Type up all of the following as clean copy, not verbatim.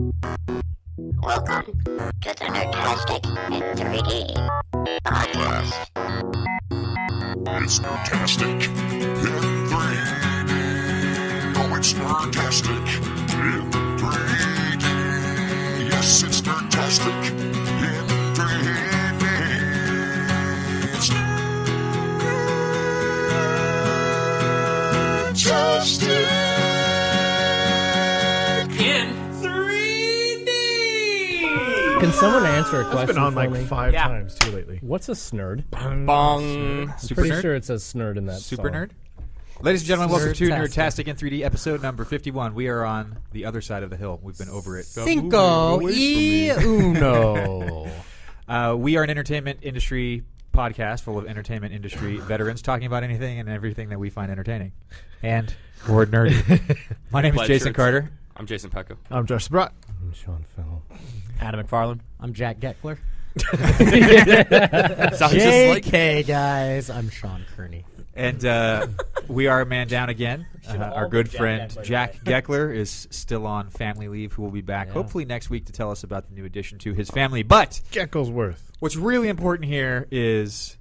Welcome to the Nerdtastic in 3D podcast. It's Nerdtastic in 3D. Oh, it's Nerdtastic in 3D. Yes, it's Nerdtastic in 3D. It's Nerdtastic in 3D. Can someone answer a It's question been on for like me? 5 Yeah. times too lately. What's a snurd? Bong. I'm Super pretty nerd? sure it says snurd in that Super song. nerd. Ladies and gentlemen, welcome to Nerdtastic. Nerdtastic in 3D, episode number 51. We are on the other side of the hill. We've been over it. Cinco y uno. We are an entertainment industry podcast full of entertainment industry veterans talking about anything and everything that we find entertaining. And we're nerdy. My name is Plaid Jason shirts. Carter. I'm Jason Pecco. I'm Josh Sprott. I'm Sean Fennell. Adam McFarlane. I'm Jack Geckler. Sounds just like JK, guys. I'm Sean Kearney. And we are a man down again. Our good Jack friend Geckler Jack Geckler is still on family leave, who will be back hopefully next week to tell us about the new addition to his family. But Gecklesworth. what's really important here is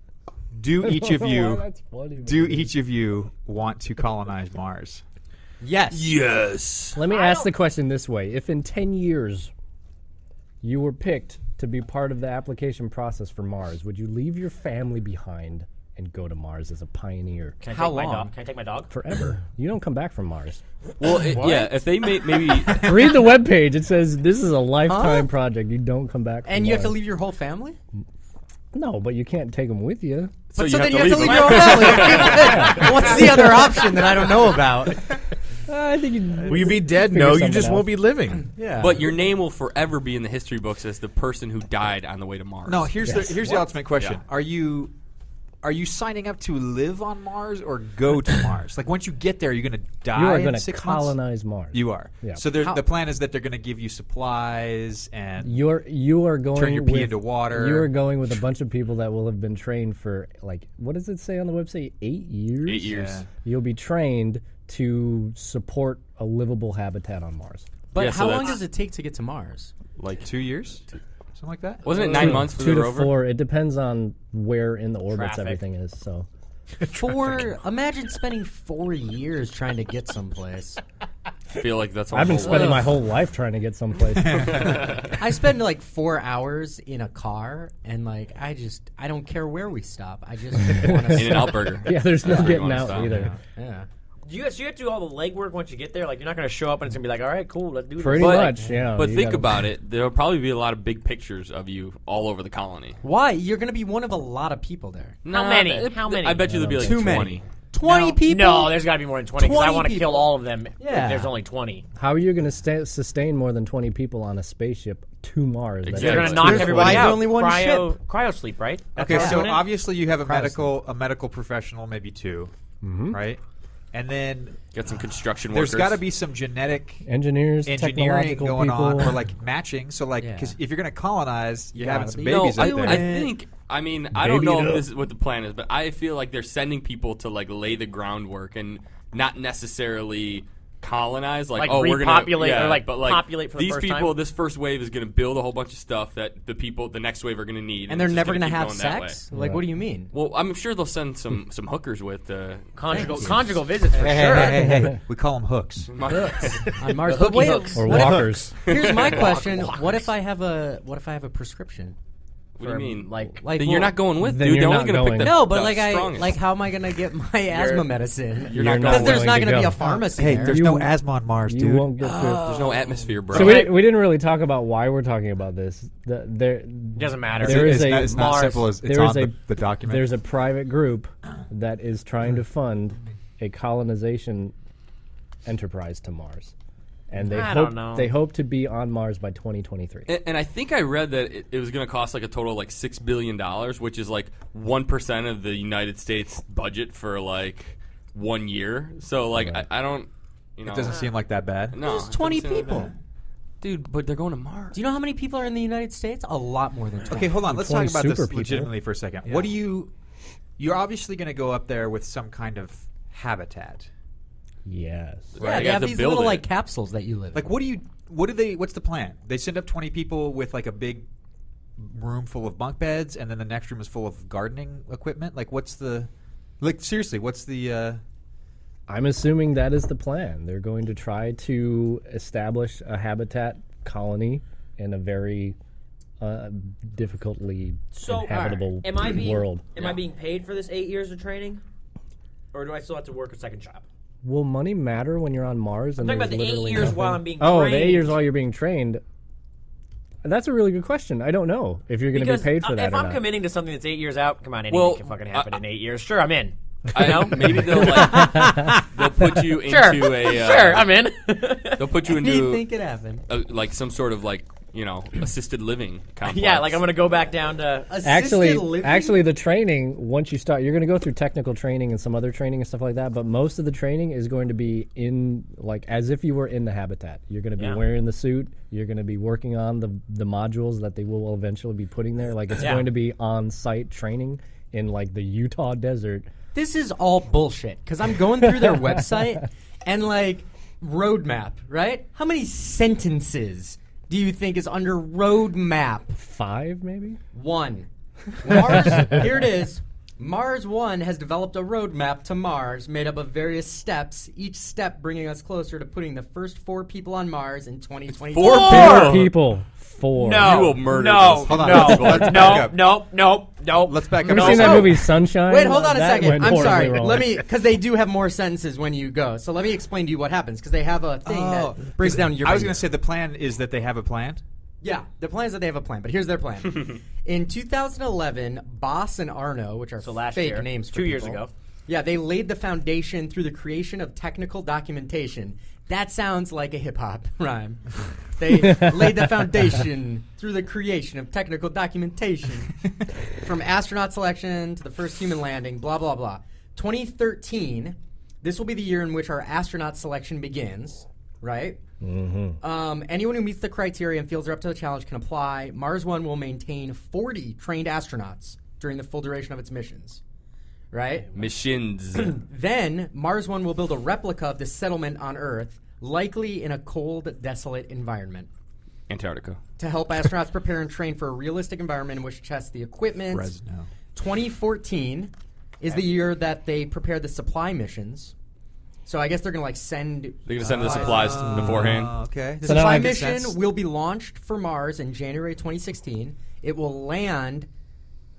do each of you want to colonize Mars? Yes. yes. Let me ask the question this way. If in 10 years you were picked to be part of the application process for Mars, would you leave your family behind and go to Mars as a pioneer? Can I How take my long? dog? Can I take my dog? Forever. You don't come back from Mars. Well, yeah. If they maybe Read the webpage. It says this is a lifetime project. You don't come back from And you have to Mars. leave your whole family? No, but you can't take them with you. But you so have then to you have to leave leave your whole family. What's the other option that I don't know about? I think you'd Will you be dead? figure No, you something just out. won't be living. Yeah. But your name will forever be in the history books as the person who died on the way to Mars. No, here's Yes. the ultimate question. Yeah. Are you signing up to live on Mars or go to Mars? Like once you get there, you're going to die You are in going to 6 months? colonize Mars. You are. Yeah. So the plan is that they're going to give you supplies and You are going turn your pee with, into water. You are going with a bunch of people that will have been trained for, like, what does it say on the website? 8 years? 8 years. Yeah. You'll be trained to support a livable habitat on Mars. But Yeah, so how long that's- does it take to get to Mars? like 2 years, something like that. Wasn't it 9 months for 2 the to rover? 4. It depends on where in the orbits Traffic. everything is. So Imagine spending 4 years trying to get someplace. I feel like that's all. I've been whole spending life. my whole life trying to get someplace. I spend like 4 hours in a car, and like I don't care where we stop. I just want to In-N-Out burger. Yeah, there's no That's where you getting wanna out stop, either. Yeah. So you have to do all the legwork once you get there. Like you're not going to show up and it's going to be like, all right, cool, let's do this. Pretty But- much, yeah. But you think gotta- about it. There'll probably be a lot of big pictures of you all over the colony. Why? You're going to be one of a lot of people there. How many? I- How many? I bet you there'll be like Too 20. many. 20 people? No, there's got to be more than 20 because I 20 want to kill people. all of them Yeah. if there's only 20. How are you going to sustain more than 20 people on a spaceship to Mars? That's Exactly. They're going to knock There's everybody why out. only one cryo sleep, right? That's Okay, how so we're doing it? obviously you have a Cryo medical professional, maybe 2, right? And then Get some construction there's workers. got to be some genetic engineers, engineering technological going on, people. or like matching. So like, Yeah. because if you're going to colonize, you're having some be- babies No, up there. I think. I mean, I don't Baby know it if up. this is what the plan is, but I feel like they're sending people to like lay the groundwork and not necessarily colonize. Like, Like oh, we're gonna repopulate or, like, but populate for the these first people. time? This first wave is going to build a whole bunch of stuff that the next wave are going to need, And they're it's just never gonna going to keep have going that sex? way. Like, what do you mean? Well, I'm sure they'll send some hookers with. Conjugal visits for Hey, sure. hey. We call them hooks. On Mars. The But wait, hooky hooks. or what if- walkers. here's my question. What if I have a prescription? What do you mean? Like then you're not going with, Then dude. you're They're only not going to pick going. the No, but the like strongest. how am I going to get my asthma medicine? You're not Because going there's to not to going to be go. a pharmacy Hey, there. there's You- no asthma on Mars, You dude. won't get through. There's no atmosphere, bro. So we didn't really talk about why we're talking about this. Doesn't matter. There is it's not Mars- simple as it's there is on the document. There's a private group that is trying to fund a colonization enterprise to Mars, and I don't know. they hope to be on Mars by 2023. And I think I read that it was going to cost like a total of like $6 billion, which is like 1% of the United States budget for like 1 year. So like I don't, you know, It doesn't seem like that bad. no, There's it 20 doesn't seem like people. that. Dude. But they're going to Mars. Do you know how many people are in the United States? A lot more than 20. Okay, hold on. Let's 20 talk about super this people. legitimately for a second. What do you? You're obviously going to go up there with some kind of habitat. Yes. Yeah, You they have have to these build little it. like capsules that you live in. Like, what's the plan? They send up 20 people with like a big room full of bunk beds, and then the next room is full of gardening equipment. Like, seriously, what's the? I'm assuming that is the plan. They're going to try to establish a habitat colony in a very difficultly inhabitable am I being world. Am I being paid for this 8 years of training, or do I still have to work a second job? Will money matter when you're on Mars? I'm talking about the 8 years nothing? while I'm being Oh, trained. the 8 years while you're being trained. That's a really good question. I don't know if you're going to be paid for that if or I'm not. committing to something that's 8 years out, come on, anything Well, can fucking happen in 8 years. Sure, I'm in. Maybe they'll put you into Sure, I'm in. They'll put you Anything into could happen. like some sort of assisted living complex. Yeah, like I'm going to go back down to... Actually, the training, once you start, you're going to go through technical training and some other training and stuff like that, but most of the training is going to be in, like, as if you were in the habitat. You're going to be wearing the suit. You're going to be working on the modules that they will eventually be putting there. Like, it's going to be on-site training in, like, the Utah desert. This is all bullshit because I'm going through their website and like roadmap, right? How many sentences do you think is under roadmap? 5, maybe? 1. Mars, here it is. Mars 1 has developed a roadmap to Mars made up of various steps, each step bringing us closer to putting the first 4 people on Mars in 2022. 4 people. 4. No. You will murder No. this. Hold on. No. Let's back up. No. Let's back up. Have you seen that No. movie Sunshine? Wait, hold on a That second. went I'm sorry. horribly wrong. Because they do have more sentences when you go. So let me explain to you what happens because they have a thing that breaks down your. I was going to say the plan is that they have a plan. Yeah, the plan is that they have a plan, but here's their plan. In 2011, Boss and Arno, which are last fake year, names for 2 years people, ago. Yeah, they laid the foundation through the creation of technical documentation. That sounds like a hip-hop rhyme. They laid the foundation through the creation of technical documentation. From astronaut selection to the first human landing, blah, blah, blah. 2013, this will be the year in which our astronaut selection begins, right? Mm-hmm. Anyone who meets the criteria and feels they're up to the challenge can apply. Mars 1 will maintain 40 trained astronauts during the full duration of its missions. Right? Missions. Then, Mars 1 will build a replica of the settlement on Earth, likely in a cold, desolate environment, Antarctica. to help astronauts prepare and train for a realistic environment in which to test the equipment. Fresno. 2014 is the year that they prepare the supply missions. So I guess they're going to send... They're going to send the supplies beforehand. Okay. The So now supply I get mission sense. will be launched for Mars in January 2016. It will land...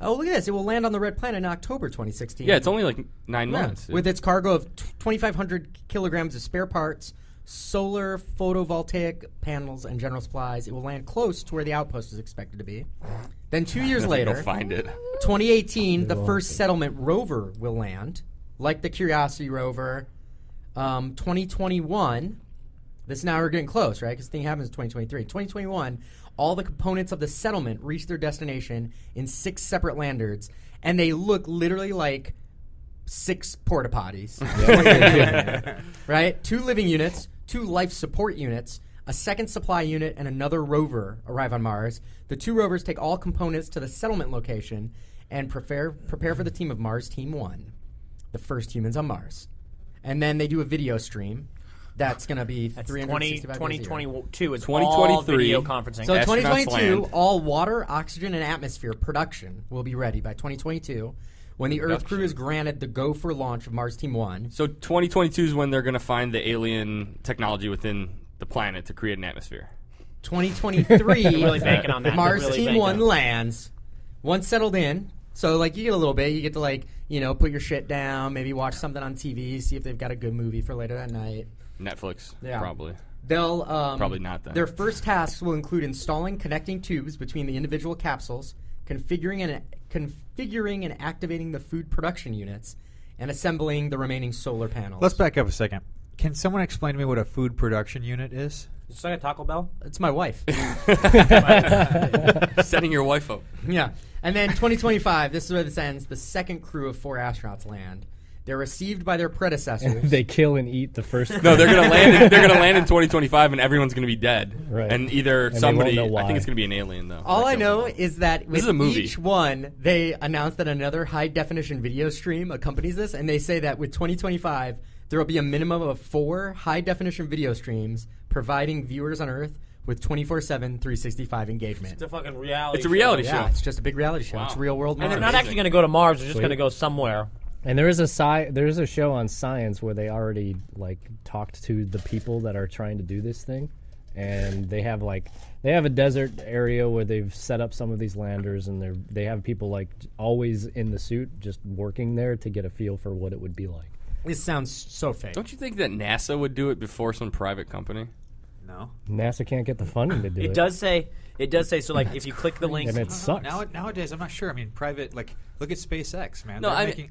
Oh, look at this. It will land on the red planet in October 2016. Yeah, it's only like 9 Yeah, months. with its cargo of 2,500 kilograms of spare parts, solar photovoltaic panels, and general supplies. It will land close to where the outpost is expected to be. Then 2 years Go later, find it. 2018, the first settlement rover will land, like the Curiosity rover. 2021, now we're getting close, right? Because the thing happens in 2023. 2021, all the components of the settlement reach their destination in 6 separate landers, and they look literally like 6 porta potties. Right? 2 living units, 2 life support units, a second supply unit, and another rover arrive on Mars. The 2 rovers take all components to the settlement location and prepare for the team of Mars Team 1, the first humans on Mars. And then they do a video stream. That's going to be 365 days a year. 2022 is 2023. all video conferencing. So Astronauts 2022, land. all water, oxygen, and atmosphere production will be ready by 2022 when the Earth crew is granted the go for launch of Mars Team 1. So 2022 is when they're going to find the alien technology within the planet to create an atmosphere. 2023, really banking on that. Mars They're really Team banking 1 on it. lands. Once settled in, so you get a little bit. You get to put your shit down, maybe watch something on TV, see if they've got a good movie for later that night. Netflix, Yeah. probably. They'll Probably not then. Their first tasks will include installing connecting tubes between the individual capsules, configuring and activating the food production units, and assembling the remaining solar panels. Let's back up a second. Can someone explain to me what a food production unit is? It's like a Taco Bell. It's my wife. Setting your wife up. Yeah. And then 2025, this is where this ends. The second crew of 4 astronauts land. They're received by their predecessors. They kill and eat the first. No, they're gonna land. They're gonna land in 2025, and everyone's gonna be dead. Right. And either And they somebody, won't know I think why. it's gonna be an alien though. All that I kills know them. is that This with is a movie. each one, they announce that another high-definition video stream accompanies this, and they say that with 2025, There will be a minimum of 4 high-definition video streams providing viewers on Earth with 24/7, 365 engagement. It's a fucking reality. It's a reality show. Yeah, it's just a big reality show. Wow. It's real world. And they're Mars. not actually going to go to Mars. They're just going to go somewhere. And there is a show on Science where they already like talked to the people that are trying to do this thing, and they have a desert area where they've set up some of these landers, and they have people like always in the suit just working there to get a feel for what it would be like. This sounds so fake. Don't you think that NASA would do it before some private company? No. NASA can't get the funding to do it. It does say. So like if you click the link, and it sucks. Nowadays, I'm not sure. I mean, private, like, look at SpaceX, man. No, They're I making,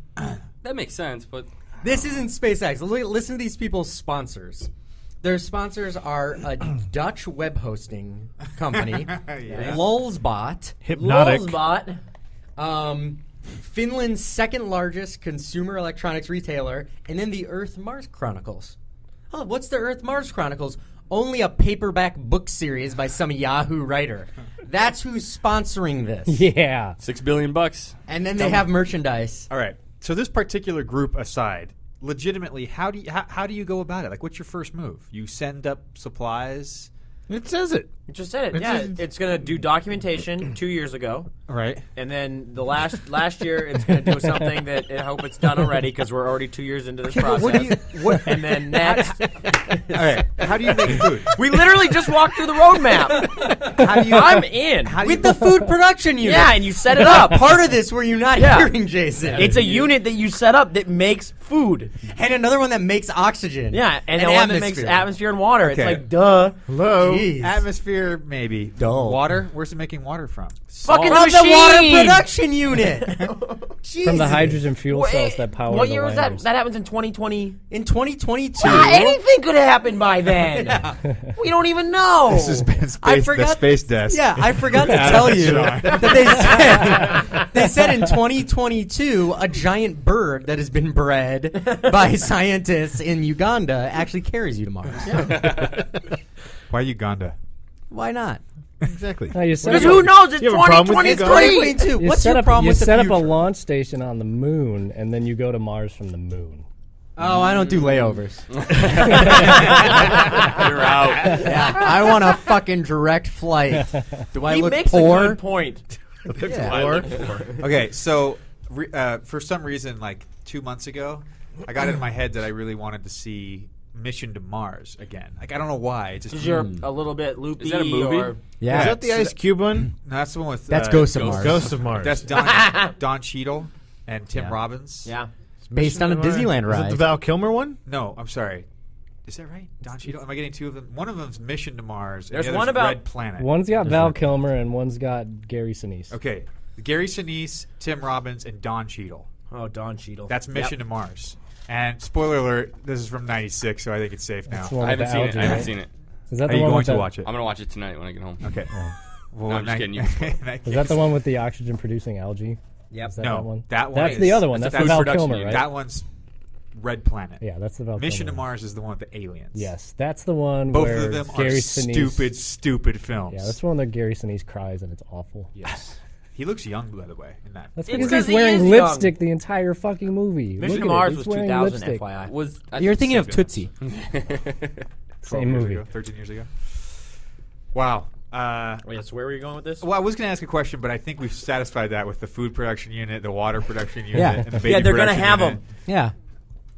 that makes sense, but This isn't SpaceX. Listen to these people's sponsors. Their sponsors are a Dutch web hosting company, Yeah. Lulzbot, Hypnotic. Lulzbot. Finland's second largest consumer electronics retailer, and then the Earth Mars Chronicles. Oh, what's the Earth Mars Chronicles? Only a paperback book series by some Yahoo writer. That's who's sponsoring this. Yeah. $6 billion. And then they have merchandise. All right. So this particular group aside, legitimately, how do you go about it? Like, what's your first move? You send up supplies, It says it. It just said it. It's Yeah, just- it's going to do documentation 2 years ago. right? And then the last year, it's going to do something that I hope it's done already because we're already 2 years into this process. What do you? What? And then next, All right. How do you make food? we literally just walked through the roadmap. How do you? I'm in. How do you? With the food production unit. Yeah, and you set it up. Part of this where you're not Yeah. hearing Jason. It's a unit that you set up that makes food. And another one that makes oxygen. Yeah, and An the one that makes atmosphere and water. It's Okay. like, duh. Hello. Jeez. Atmosphere, maybe. Dull. Water. Where's it making water from? Fucking From the the water machine. production unit. From the hydrogen fuel cells that power What the year was that? liners. That happens in 2020. In 2022. Anything could happen by then. We don't even know. This has been I space, forgot- the space desk. Yeah, I forgot to tell you that they said in 2022 a giant bird that has been bred by scientists in Uganda actually carries you to Mars. Why Uganda? Why not? Exactly. No, you set Because up, who knows? It's You have a problem with 2023. 2022. you What's set your up, problem you with the set up a future? launch station on the moon, and then you go to Mars from the moon. Oh, I don't do layovers. You're out. Yeah, I want a fucking direct flight. Do I He look makes poor? a good point. Okay, so for some reason, like 2 months ago, I got it in my head that I really wanted to see Mission to Mars again. Like, I don't know why. It just Because you're a little bit loopy. Is that a movie? Or, Yeah, Is that the Ice Cube one? No, that's the one with that's Ghost of Mars. Ghost of Mars. That's Don Cheadle and Tim Robbins. yeah. Based on a Disneyland Is it ride. the Val Kilmer one? No, I'm sorry. Is that right? Don Cheadle? Am I getting two of them? One of them's Mission to Mars. And There's the other's one about- Red Planet. One's got Val Kilmer, and one's got Gary Sinise. Okay, Gary Sinise, Tim Robbins, and Don Cheadle. Oh, Don Cheadle. That's Mission to Mars. And spoiler alert, this is from '96, so I think it's safe now. That's the one I with haven't the seen it. algae, I haven't right? seen it. Is that Are the you one going with to the, watch it? I'm gonna watch it tonight when I get home. Okay. Well, No, I'm just kidding. You. Is that the one with the oxygen-producing algae? Yep. Is that No, that one? that one That's is- the other one. that's That's a the food Val production Kilmer, unit. right? That one's Red Planet. Yeah, that's the Val Mission to Kilmer. Mars is the one with the aliens. Yes, that's the one Both where of them Gary are Sinise, stupid films. Yeah, that's the one that Gary Sinise cries, and it's awful. Yes. He looks young, by the way, in that. That's It's because 'cause he's he wearing is lipstick the entire fucking movie. Mission Look to at Mars it. was He's wearing 2000, lipstick. FYI. Was You're thinking of Same Tootsie. 12 Same years movie. ago, 13 years ago. Wow. Wait, so where were you going with this? Well, I was going to ask a question, but I think we've satisfied that with the food production unit, the water production unit, Yeah. and the baby Yeah, they're gonna production have unit, them. Yeah.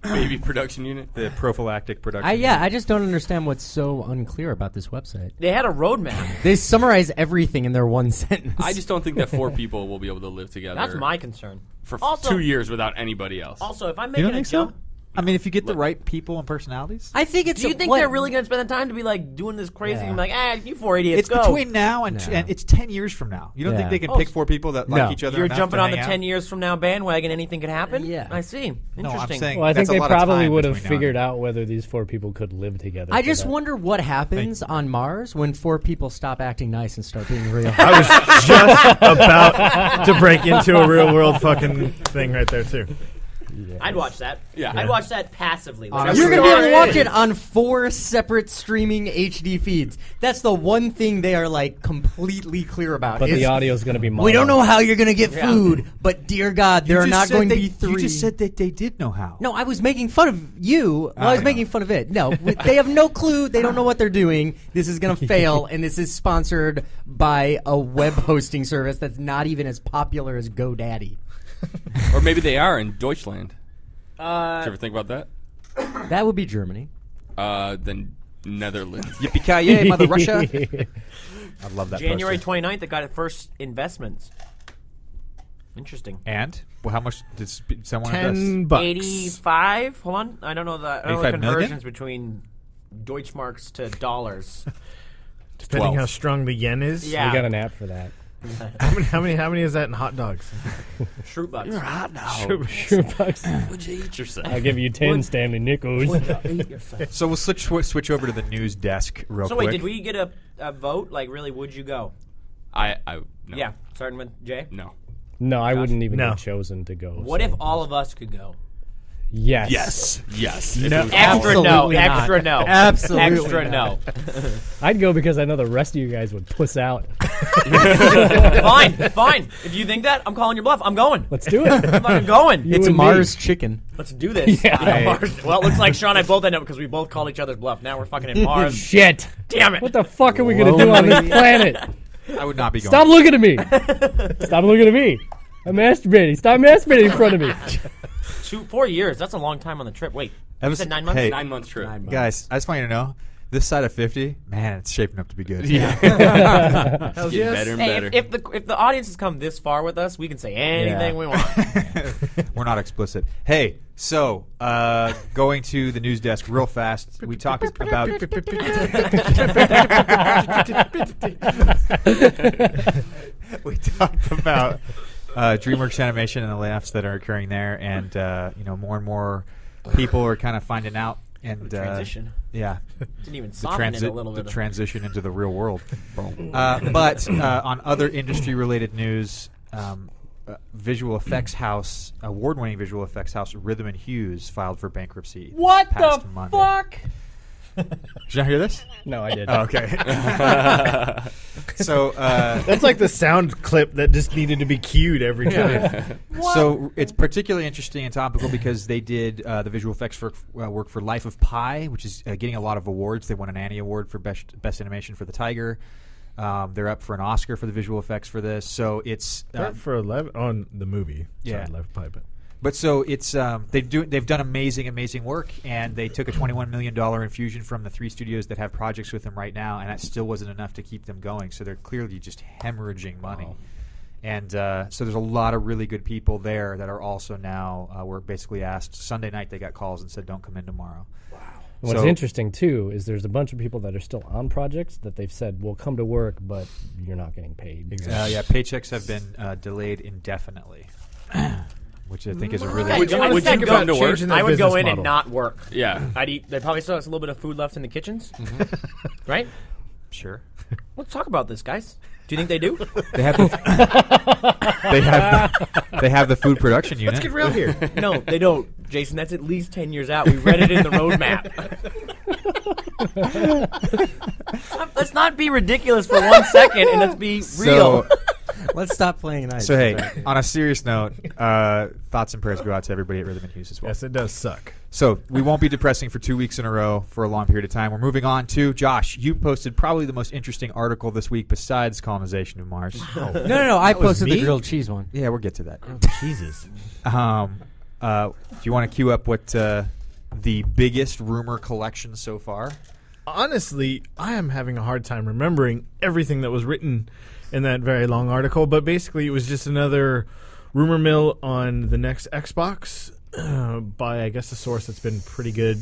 baby production unit? the prophylactic production. I just don't understand what's so unclear about this website. They had a roadmap. They summarize everything in their one sentence. I just don't think that 4 people will be able to live together. That's my concern. for Also- 2 years without anybody else. Also, if I'm You making don't a think so? jump, I mean, if you get the right people and personalities, I think it's. do you think they're really going to spend the time to be like doing this crazy Yeah. and be like, you 4 idiots, it's go. between now and, No. and it's 10 years from now. You don't Yeah. think they can Oh, pick 4 people that no. like each other? You're enough jumping to on the hang out? 10 years from now bandwagon. Anything could happen? Yeah. I see. No, I'm Interesting. saying Well, I think that's a they lot of probably time would have between now and figured then. out whether these 4 people could live together. I for just that. wonder what happens on Mars when 4 people stop acting nice and start being real. I was just about to break into a real world fucking thing right there too. I'd watch that. Yeah. I'd watch that passively. Like, Honestly. You're every going to be able day. to watch it on 4 separate streaming HD feeds. That's the one thing they are like completely clear about. But is the audio is going to be mono. we don't know how you're going to get food, but dear God, there are not going to be 3. You just said that they did know how. No, I was making fun of you. Well, I was making fun of it. No, they have no clue. They don't know what they're doing. This is going to fail, and this is sponsored by a web hosting service that's not even as popular as GoDaddy. Or maybe they are in Deutschland. Did you Uh, ever think about that? That would be Germany. Then Netherlands. Yippee-ki-yay, Mother Russia. I love that January poster. 29th, it got its first investments. Interesting. And? Well, how much did someone invest? $10. 85? Hold on. I don't know the 85 million? conversions between Deutschmarks to dollars. Depending 12. how strong the yen is. Yeah. We got an app for that. How many is that in hot dogs? Shroot bucks. $2. Would you eat yourself? I'll give you 10 Stanley Nickels. So we'll switch over to the news desk real So quick. wait, did we get a vote? Like, really, would you go? I no. Yeah, starting with Jay. No. No, I wouldn't even No. get chosen to go. What so- if all of us could go? Yes. Yes. No. If it was Extra no. Absolutely not. Extra no. Absolutely Extra no. I'd go because I know the rest of you guys would puss out. Fine. If you think that, I'm calling your bluff. I'm going. Let's do it. I'm fucking going. It's and me. Mars chicken. Let's do this. Mars. Well, it looks like Sean and I both end up because we both called each other's bluff. Now we're fucking in Mars. Shit. Damn it. What the fuck are we going to do on this planet? I would not be going. Stop looking at me. Stop looking at me. I'm masturbating. Stop masturbating in front of me. 4 years. That's a long time on the trip. Wait. That You was- said 9 months? hey, 9 months trip. Guys, I just want you to know, this side of 50, man, it's shaping up to be good. Yeah. Hells Getting yes. better and Hey, better. if the audience has come this far with us, we can say anything we want. We're not explicit. Hey, so going to the news desk real fast. We talked about DreamWorks Animation and the layoffs that are occurring there, and more and more people are kind of finding out and Transition. Yeah, Didn't even the, soften it a little the bit. transition into the real world. But on other industry-related news, visual effects house, award-winning visual effects house, Rhythm and Hues filed for bankruptcy. What past the Monday. fuck? Did you not hear this? No, I did. Oh, okay. So, That's like the sound clip that just needed to be cued every time. so it's particularly interesting and topical because they did the visual effects work for Life of Pi, which is getting a lot of awards. They won an Annie Award for best animation for The Tiger. They're up for an Oscar for the visual effects for this. So it's For 11 on the movie. Yeah. Sorry, Left Pipe. But so it's they've done amazing work, and they took a $21 million infusion from the 3 studios that have projects with them right now, and that still wasn't enough to keep them going. So they're clearly just hemorrhaging money. Wow. And so there's a lot of really good people there that are also now were basically asked Sunday night. They got calls and said, "Don't come in tomorrow." What's So- interesting, too, is there's a bunch of people that are still on projects that they've said, we'll come to work, but you're not getting paid. Yeah, paychecks have been delayed indefinitely, which I think is a really Okay, Would you- I would you think come about to work? changing that I would go business in and model. not work. Yeah. I'd eat. They probably still has a little bit of food left in the kitchens, right? sure. Let's talk about this, guys. Do you think they do? They have they have the food production unit. Let's get real here. No, they don't, Jason. That's at least 10 years out. We read it in the roadmap. Let's not be ridiculous for 1 second, and let's be real. So, Let's stop playing nice. so hey, on a serious note, thoughts and prayers go out to everybody at Rhythm and Hues as well. Yes, it does suck. So we won't be depressing for 2 weeks in a row for a long period of time. We're moving on to Josh. You posted probably the most interesting article this week besides colonization of Mars. No. I was posted the me? grilled cheese one. Yeah, we'll get to that. Jesus. Do you want to queue up what the biggest rumor collection so far? Honestly, I am having a hard time remembering everything that was written in that very long article, but basically it was just another rumor mill on the next Xbox by, I guess, a source that's been pretty good.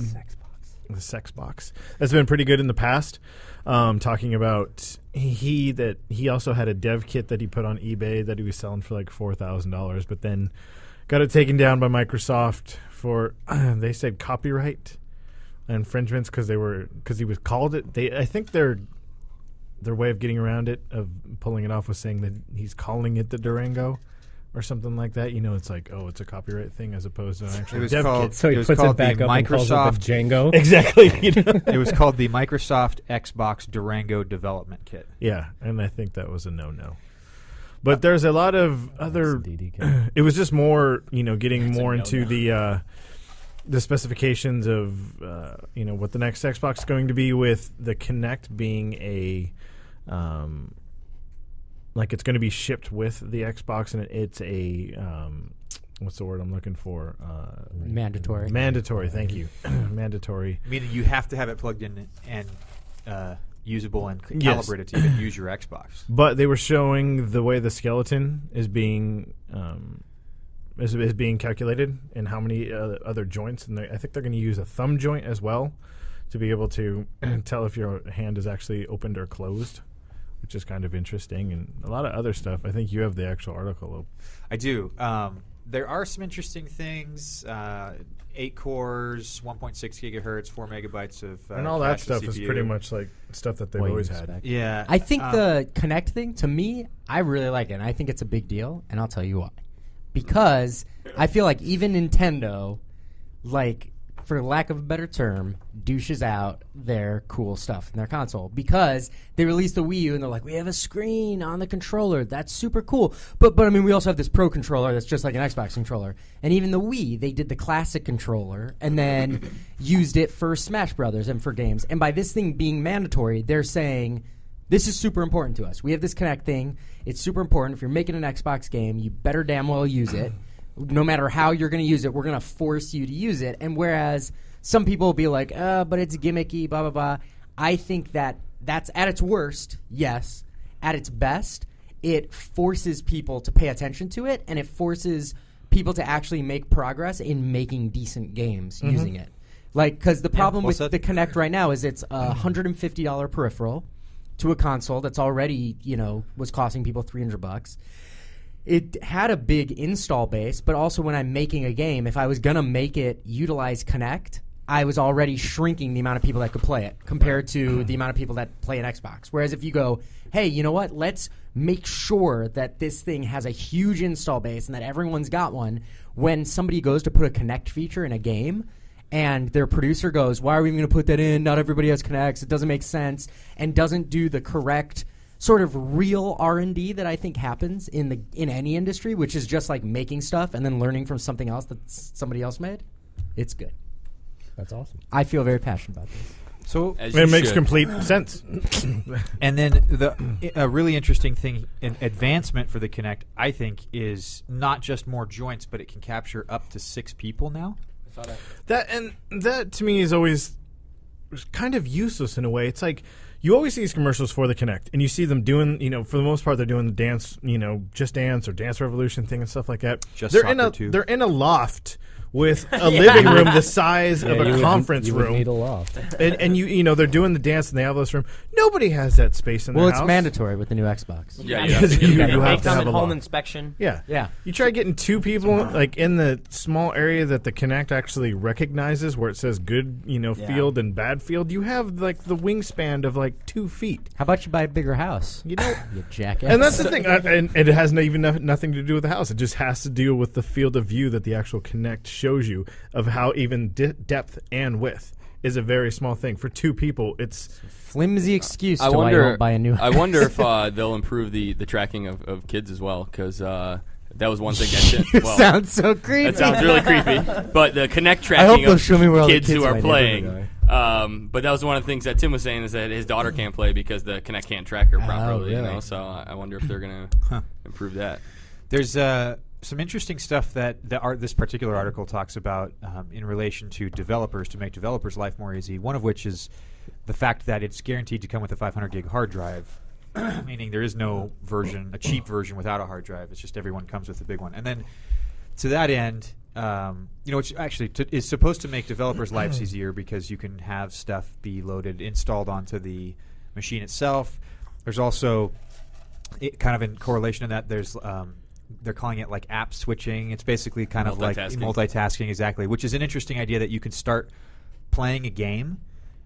The sex box. That's been pretty good in the past. Talking about he also had a dev kit that he put on eBay that he was selling for like $4,000, but then got it taken down by Microsoft for they said copyright infringements because he was called it. I think their way of getting around it, of pulling it off, was saying that he's calling it the Durango, or something like that. It's like, oh, it's a copyright thing as opposed to an actual It was dev called- kit. So he It was puts it called back the up and calls it the Microsoft- Django. Exactly. It was called the Microsoft Xbox Durango Development Kit. Yeah, and I think that was a no-no. But there's a lot of other. DD kit. It was just more, getting more into the specifications of, what the next Xbox is going to be, with the Kinect being a, like it's going to be shipped with the Xbox, and it's a, what's the word I'm looking for? Mandatory. Mandatory. Thank you. Mandatory. Meaning you have to have it plugged in and usable and Yes. calibrated to even use your Xbox. But they were showing the way the skeleton is being is being calculated and how many other joints, and I think they're going to use a thumb joint as well to be able to tell if your hand is actually opened or closed, which is kind of interesting, and a lot of other stuff. I think you have the actual article. I do. There are some interesting things. 8 cores, 1.6 gigahertz, 4 megabytes of And all that cache stuff is CPU. pretty much like stuff that they've Way always in had. spec. Yeah. I think the Kinect thing, to me, I really like it. And I think it's a big deal, and I'll tell you why. Because I feel like even Nintendo, like, for lack of a better term, douches out their cool stuff in their console. Because they released the Wii U, and they're like, we have a screen on the controller. That's super cool. But I mean, we also have this Pro controller that's just like an Xbox controller. And even the Wii, they did the classic controller and then used it for Smash Brothers and for games. And by this thing being mandatory, they're saying, this is super important to us. We have this Kinect thing. It's super important. If you're making an Xbox game, you better damn well use it. No matter how you're going to use it, we're going to force you to use it. And whereas some people will be like, but it's gimmicky, blah, blah, blah. I think that's at its worst, yes. At its best, it forces people to pay attention to it, and it forces people to actually make progress in making decent games using it. Like, because the problem with the Kinect right now is it's a $150 peripheral to a console that's already, was costing people $300. It had a big install base, but also when I'm making a game, if I was going to make it utilize Kinect, I was already shrinking the amount of people that could play it compared to the amount of people that play an Xbox. Whereas if you go, hey, you know what? Let's make sure that this thing has a huge install base and that everyone's got one. When somebody goes to put a Kinect feature in a game and their producer goes, why are we even going to put that in? Not everybody has Kinects. It doesn't make sense, and doesn't do the correct sort of real R&D that I think happens in any industry, which is just like making stuff and then learning from something else that somebody else made. It's good. That's awesome. I feel very passionate about this. So As It you makes should. complete sense. And then a really interesting thing, an advancement for the Kinect, I think, is not just more joints, but it can capture up to 6 people now. That to me is always kind of useless in a way. It's like you always see these commercials for the Kinect, and you see them doing, for the most part, they're doing the dance, Just Dance or Dance Revolution thing and stuff like that. They're in a loft with a living room the size of a conference you would room. need a loft. And they're doing the dance in the Atlas room. Nobody has that space in Well, their it's house. mandatory with the new Xbox. Yeah, You have to get have Make to them have in a home loft. inspection. Yeah. Yeah. You try getting 2 people like in the small area that the Kinect actually recognizes where it says good, field and bad field. You have like the wingspan of like 2 feet. How about you buy a bigger house? You know, You jackass. and that's the thing. And it has nothing to do with the house. It just has to do with the field of view that the actual Kinect shows you of how even depth and width is a very small thing. For 2 people, it's flimsy excuse I to why you wonder. won't buy a new I wonder if they'll improve the tracking of kids as well, because that was one thing that You well, sound so creepy. that sounds really creepy. But the Kinect hope tracking they'll of show me where all the kids kids who in are my playing. neighborhood But that was one of the things that Tim was saying, is that his daughter can't play because the Kinect can't track her properly. really? So I wonder if they're going to improve that. There's some interesting stuff that this particular article talks about in relation to developers, to make developers' life more easy, one of which is the fact that it's guaranteed to come with a 500 gig hard drive, meaning there is no a cheap version without a hard drive. It's just everyone comes with a big one. And then to that end, which actually is supposed to make developers' lives easier because you can have stuff be installed onto the machine itself. There's also, kind of in correlation to that, there's they're calling it like app switching. It's basically kind of like multitasking, exactly, which is an interesting idea that you can start playing a game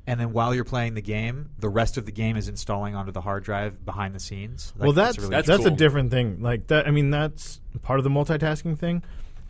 and then while you're playing the game, the rest of the game is installing onto the hard drive behind the scenes. Well, that's that's a cool. different thing. Like that, I mean, that's part of the multitasking thing.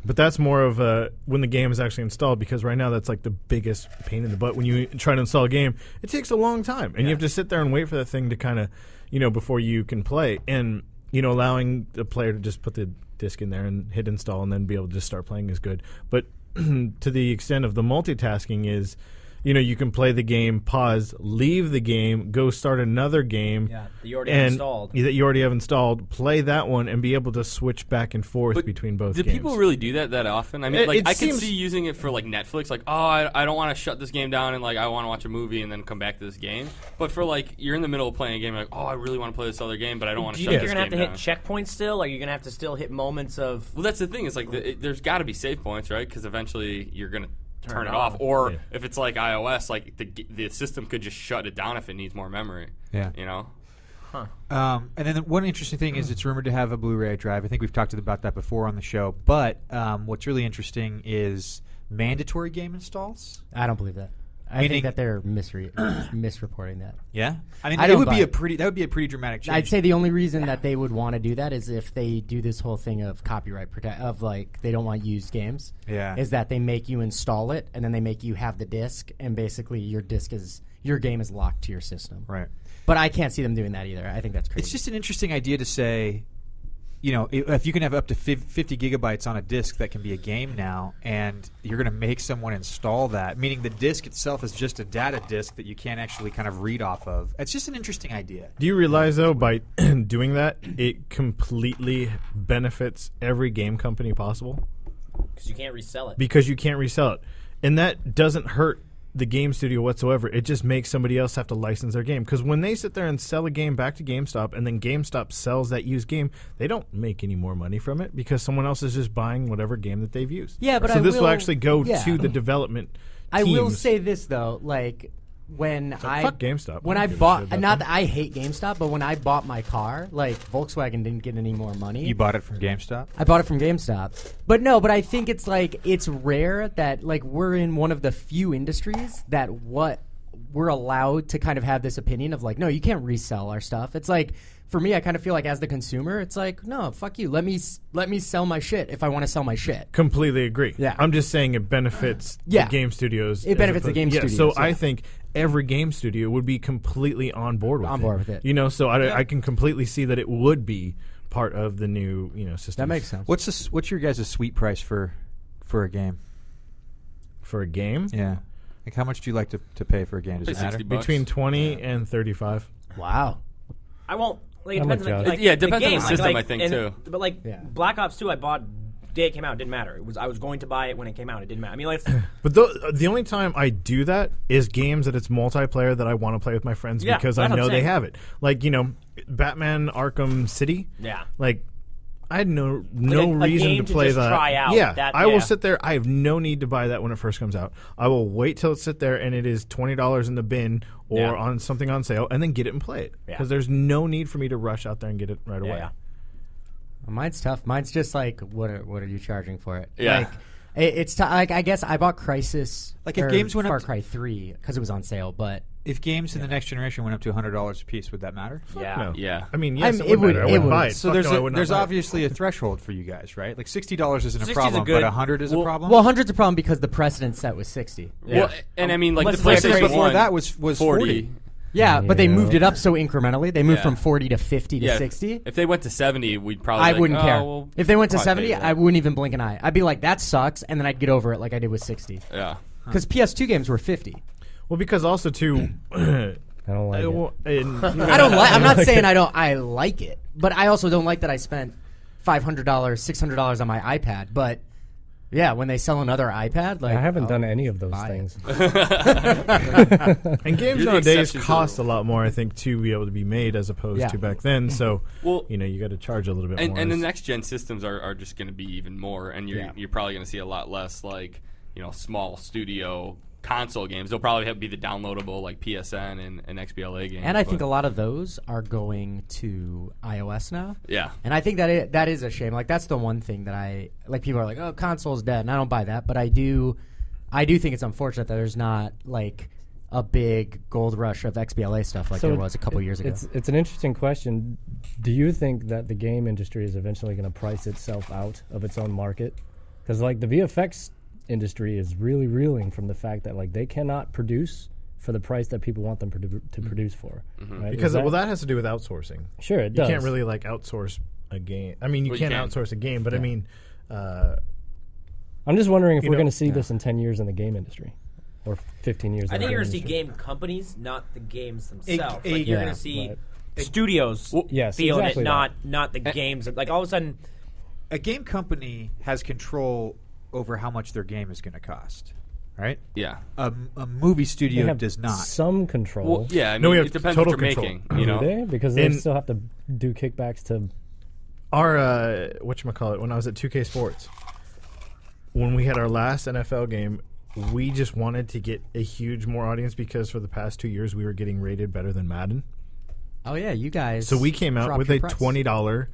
But that's more of when the game is actually installed, because right now that's like the biggest pain in the butt. When you try to install a game, it takes a long time, and you have to sit there and wait for that thing to kind of, before you can play. And allowing the player to just put the disc in there and hit install and then be able to just start playing is good. But to the extent of the multitasking is, you can play the game, pause, leave the game, go start another game. Yeah, that you already have installed. That you already have installed, play that one, and be able to switch back and forth between both games. Do people really do that often? I mean, I could see using it for, like, Netflix. Like, I don't want to shut this game down and, like, I want to watch a movie and then come back to this game. But for, like, you're in the middle of playing a game, like, I really want to play this other game, but I don't want to shut this game down. Do you think you're going to have to hit checkpoints still? Like, you're going to have to still hit moments of... Well, that's the thing. It's like, there's got to be save points, right? Because eventually you're going to turn it off, or if it's like iOS, like the system could just shut it down if it needs more memory. Yeah, And then one interesting thing is it's rumored to have a Blu-ray drive. I think we've talked about that before on the show. But what's really interesting is mandatory game installs. I don't believe that. I think that they're misreporting that. Yeah, I mean, that would be a pretty dramatic change. I'd say the only reason that they would want to do that is if they do this whole thing of copyright of like they don't want used games. Yeah, is that they make you install it and then they make you have the disc, and basically your game is locked to your system. Right. But I can't see them doing that either. I think that's crazy. It's just an interesting idea to say, if you can have up to 50 gigabytes on a disc, that can be a game now, and you're going to make someone install that, meaning the disc itself is just a data disc that you can't actually kind of read off of. It's just an interesting idea. Do you realize, though, by doing that, it completely benefits every game company possible? Because you can't resell it. Because you can't resell it. And that doesn't hurt the game studio whatsoever. It just makes somebody else have to license their game, because when they sit there and sell a game back to GameStop and then GameStop sells that used game, they don't make any more money from it because someone else is just buying whatever game that they've used. Yeah, but so this will actually go to the development teams. I will say this though, like fuck GameStop. When I bought, not that I hate GameStop, but when I bought my car, like Volkswagen didn't get any more money. You bought it from GameStop? I bought it from GameStop. But I think it's rare that like we're in one of the few industries that we're allowed to kind of have this opinion of like, no, you can't resell our stuff. It's like, for me, I kind of feel like as the consumer, it's like, no, fuck you. Let me sell my shit if I want to sell my shit. Completely agree. Yeah. I'm just saying it benefits the game studios. It benefits the game studios. So I think every game studio would be completely on board with it. So I can completely see that it would be part of the new system. That makes sense. What's your guys' sweet price for a game? For a game? Yeah. Like how much do you like to pay for a game? Does it matter? Between 20 and 35. Wow. I won't. Like, it I'm depends a on judge. It depends on the game. system, I think, too. But like Black Ops 2, I bought day it came out. It didn't matter. I was going to buy it when it came out. It didn't matter. I mean, like, but the only time I do that is games that it's multiplayer that I want to play with my friends because I know they have it. Like Batman Arkham City. Yeah. Like I had no a reason game to play just that. Try out. Yeah, I will sit there. I have no need to buy that when it first comes out. I will wait till it sit there and it is $20 in the bin or on something on sale, and then get it and play it because there's no need for me to rush out there and get it right away. Yeah. Well, mine's tough. Mine's just like, what are you charging for it? Yeah. Like, it's like I guess I bought Crysis. Like if games went Far up Cry 3 because it was on sale, but. If games in the next generation went up to $100 a piece, would that matter? No. Yeah. I mean, yes, it would. I wouldn't buy it. So Fuck there's buy it. obviously a threshold for you guys, right? Like $60 isn't a 60's problem, good. but $100 is a problem. Well, 100's a problem because the precedent set was 60. Well, and I mean, like let's the play PlayStation crazy. before 1 that was 40. Yeah, but they moved it up so incrementally. They moved Yeah. from 40 to 50 to Yeah. 60. If they went to 70, we'd probably. I be like, wouldn't care. Well, if they went to probably 70, pay that. I wouldn't even blink an eye. I'd be like, that sucks, and then I'd get over it like I did with 60. Yeah. Because PS2 games were 50. Well, because also too. I don't like it. I don't like. I'm not saying I don't. I like it, but I also don't like that I spent $500, $600 on my iPad. But yeah, when they sell another iPad, like I haven't done any of those buy it. things. And games You're the nowadays exception to cost the a lot more, I think, to be able to be made as opposed to back then. So, Well, you got to charge a little bit more. and the next gen systems are just going to be even more, and you're probably going to see a lot less like small studio console games. They'll probably be the downloadable like PSN and XBLA games. And I think a lot of those are going to iOS now. Yeah. And I think that is a shame. Like that's the one thing that I like. People are like, "Oh, console's dead," and I don't buy that. But I do think it's unfortunate that there's not like a big gold rush of XBLA stuff like there was a couple years ago. It's an interesting question. Do you think that the game industry is eventually going to price itself out of its own market? Because like the VFX industry is really reeling from the fact that like they cannot produce for the price that people want them to produce for. Right? Because that has to do with outsourcing. Sure, it does. You can't really like outsource a game. I mean, you can outsource a game, but I mean, I'm just wondering if we're going to see this in 10 years in the game industry. Or 15 years. I think you're going to see game companies, not the games themselves. Like you're going to see studios feel it, not the games. Like all of a sudden, a game company has control over how much their game is going to cost, right? Yeah. A movie studio does not. Some control. Well, yeah, I mean, it depends what you're making. You know, do they? Because they still have to do kickbacks to. Our whatchamacallit, when I was at 2K Sports, when we had our last NFL game, we just wanted to get a huge more audience because for the past 2 years we were getting rated better than Madden. Oh yeah, you guys. So we came out with a $20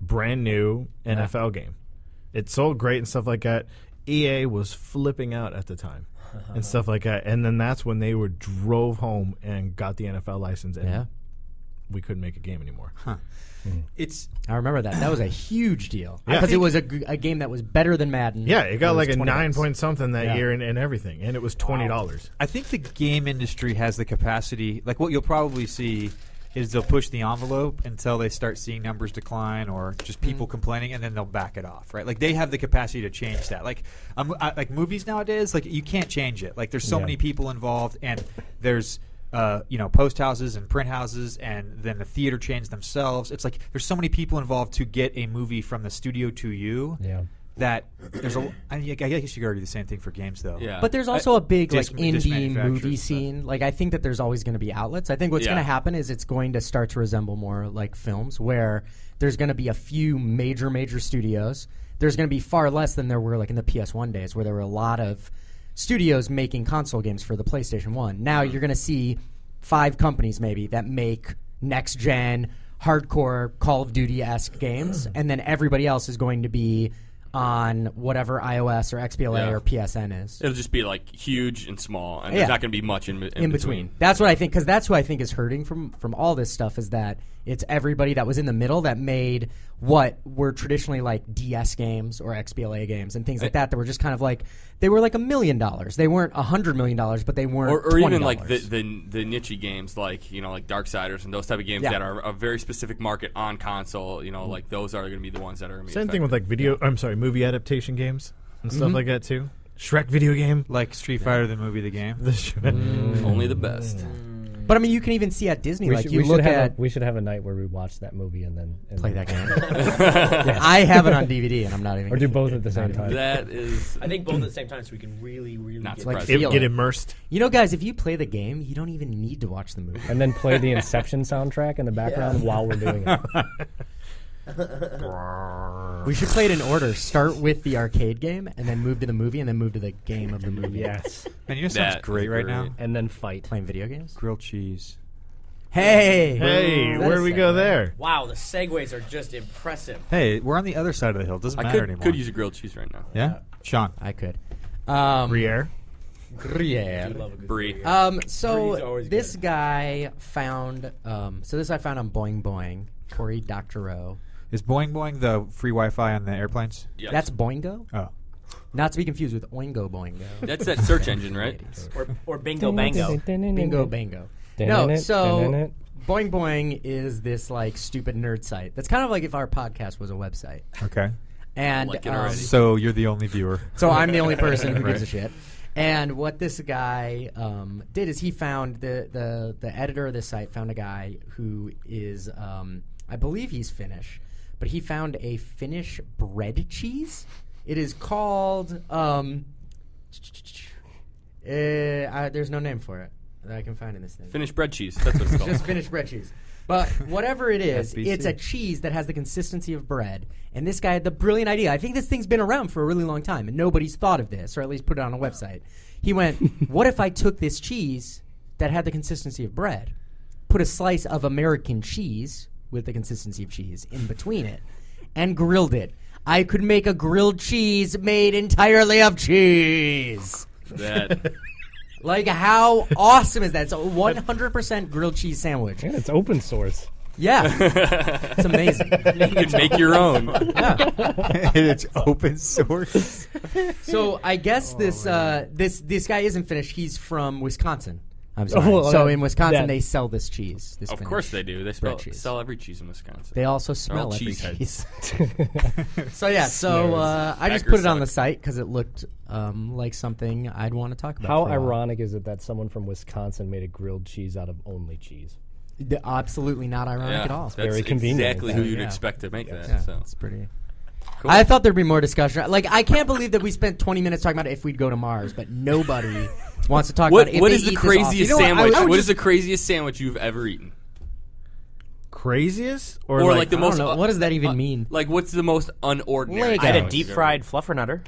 brand new NFL game. It sold great and stuff like that. EA was flipping out at the time and stuff like that. And then that's when they drove home and got the NFL license and we couldn't make a game anymore. Huh. I remember that. That was a huge deal because it was a game that was better than Madden. Yeah, it got like a 9 point something that year and everything, and it was $20. I think the game industry has the capacity. Like what you'll probably see is they'll push the envelope until they start seeing numbers decline or just people complaining, and then they'll back it off. Right? Like they have the capacity to change that. Like like movies nowadays, like you can't change it. Like there's so many people involved, and there's post houses and print houses, and then the theater chains themselves. It's like there's so many people involved to get a movie from the studio to you. Yeah. That there's I guess you could argue the same thing for games, though. Yeah. But there's also a big like indie movie scene. Like I think that there's always going to be outlets. I think what's going to happen is it's going to start to resemble more like films, where there's going to be a few major studios. There's going to be far less than there were like in the PS1 days, where there were a lot of studios making console games for the PlayStation 1. Now you're going to see 5 companies maybe that make next-gen, hardcore Call of Duty-esque games, and then everybody else is going to be on whatever iOS or XBLA or PSN is. It'll just be like huge and small, and there's not going to be much in between. That's what I think, because that's who I think is hurting from all this stuff, is that it's everybody that was in the middle that made what were traditionally like DS games or XBLA games and things like that were just kind of like, they were like $1 million. They weren't $100 million, but they weren't or $20. even like the niche games like like Darksiders and those type of games that are a very specific market on console. Like those are going to be the ones that are going to be same thing with like movie adaptation games and stuff like that too. Shrek video game, like Street Fighter the movie, the game. Only the best. But I mean, you can even see at Disney, we should have a night where we watch that movie and then play that game. I have it on DVD, and I'm not even. Or do both at the same time. That is, I think both at the same time, so we can really get immersed. Guys, if you play the game, you don't even need to watch the movie. And then play the Inception soundtrack in the background while we're doing it. We should play it in order. Start with the arcade game, and then move to the movie, and then move to the game of the movie. Yes. Man, you know sounds great right now. And then fight. Playing video games? Grilled cheese. Hey, where do we go there? Wow, the segues are just impressive. Hey, we're on the other side of the hill. Doesn't matter anymore. I could use a grilled cheese right now. Yeah? Sean. I could. Gruyere. Brie. So this guy found. This I found on Boing Boing. Corey Doctorow. Is Boing Boing the free Wi-Fi on the airplanes? Yes. That's Boingo? Oh. Not to be confused with Oingo Boingo. That's that search engine, right? Or Bingo Bango. Bingo Bango. No, so Boing Boing is this like stupid nerd site. That's kind of like if our podcast was a website. Okay. And so you're the only viewer. So I'm the only person who gives a shit. And what this guy did is he found the editor of this site found a guy who is I believe he's Finnish, but he found a Finnish bread cheese. It is called there's no name for it that I can find in this thing. Finnish bread cheese. That's what it's called. Just Finnish bread cheese. But whatever it is, it's a cheese that has the consistency of bread. And this guy had the brilliant idea. I think this thing's been around for a really long time, and nobody's thought of this, or at least put it on a website. He went, what if I took this cheese that had the consistency of bread, put a slice of American cheese with the consistency of cheese in between it, and grilled it? I could make a grilled cheese made entirely of cheese. Like, how awesome is that? It's a 100% grilled cheese sandwich. And it's open source. Yeah. It's amazing. You can make your own. Yeah. It's open source. So I guess this guy isn't finished. He's from Wisconsin. I'm sorry. Well, so in Wisconsin, they sell this cheese. This Of course they do. They cheese. sell every cheese in Wisconsin. They also smell every cheeseheads. cheese. I just put it on the site because it looked like something I'd want to talk about. How ironic is it that someone from Wisconsin made a grilled cheese out of only cheese? Absolutely not ironic at all. That's very convenient. Exactly who you'd expect to make that. Yeah, So. it's pretty. Cool. I thought there'd be more discussion. Like, I can't believe that we spent 20 minutes talking about if we'd go to Mars, but nobody wants to talk about if What they is the eat craziest this off. sandwich? I would What just- is the craziest sandwich you've ever eaten? Craziest Or like the I most? don't know. What does that even mean? Like, what's the most unordinary? Lego. I had a sandwich deep you've fried fluffernutter,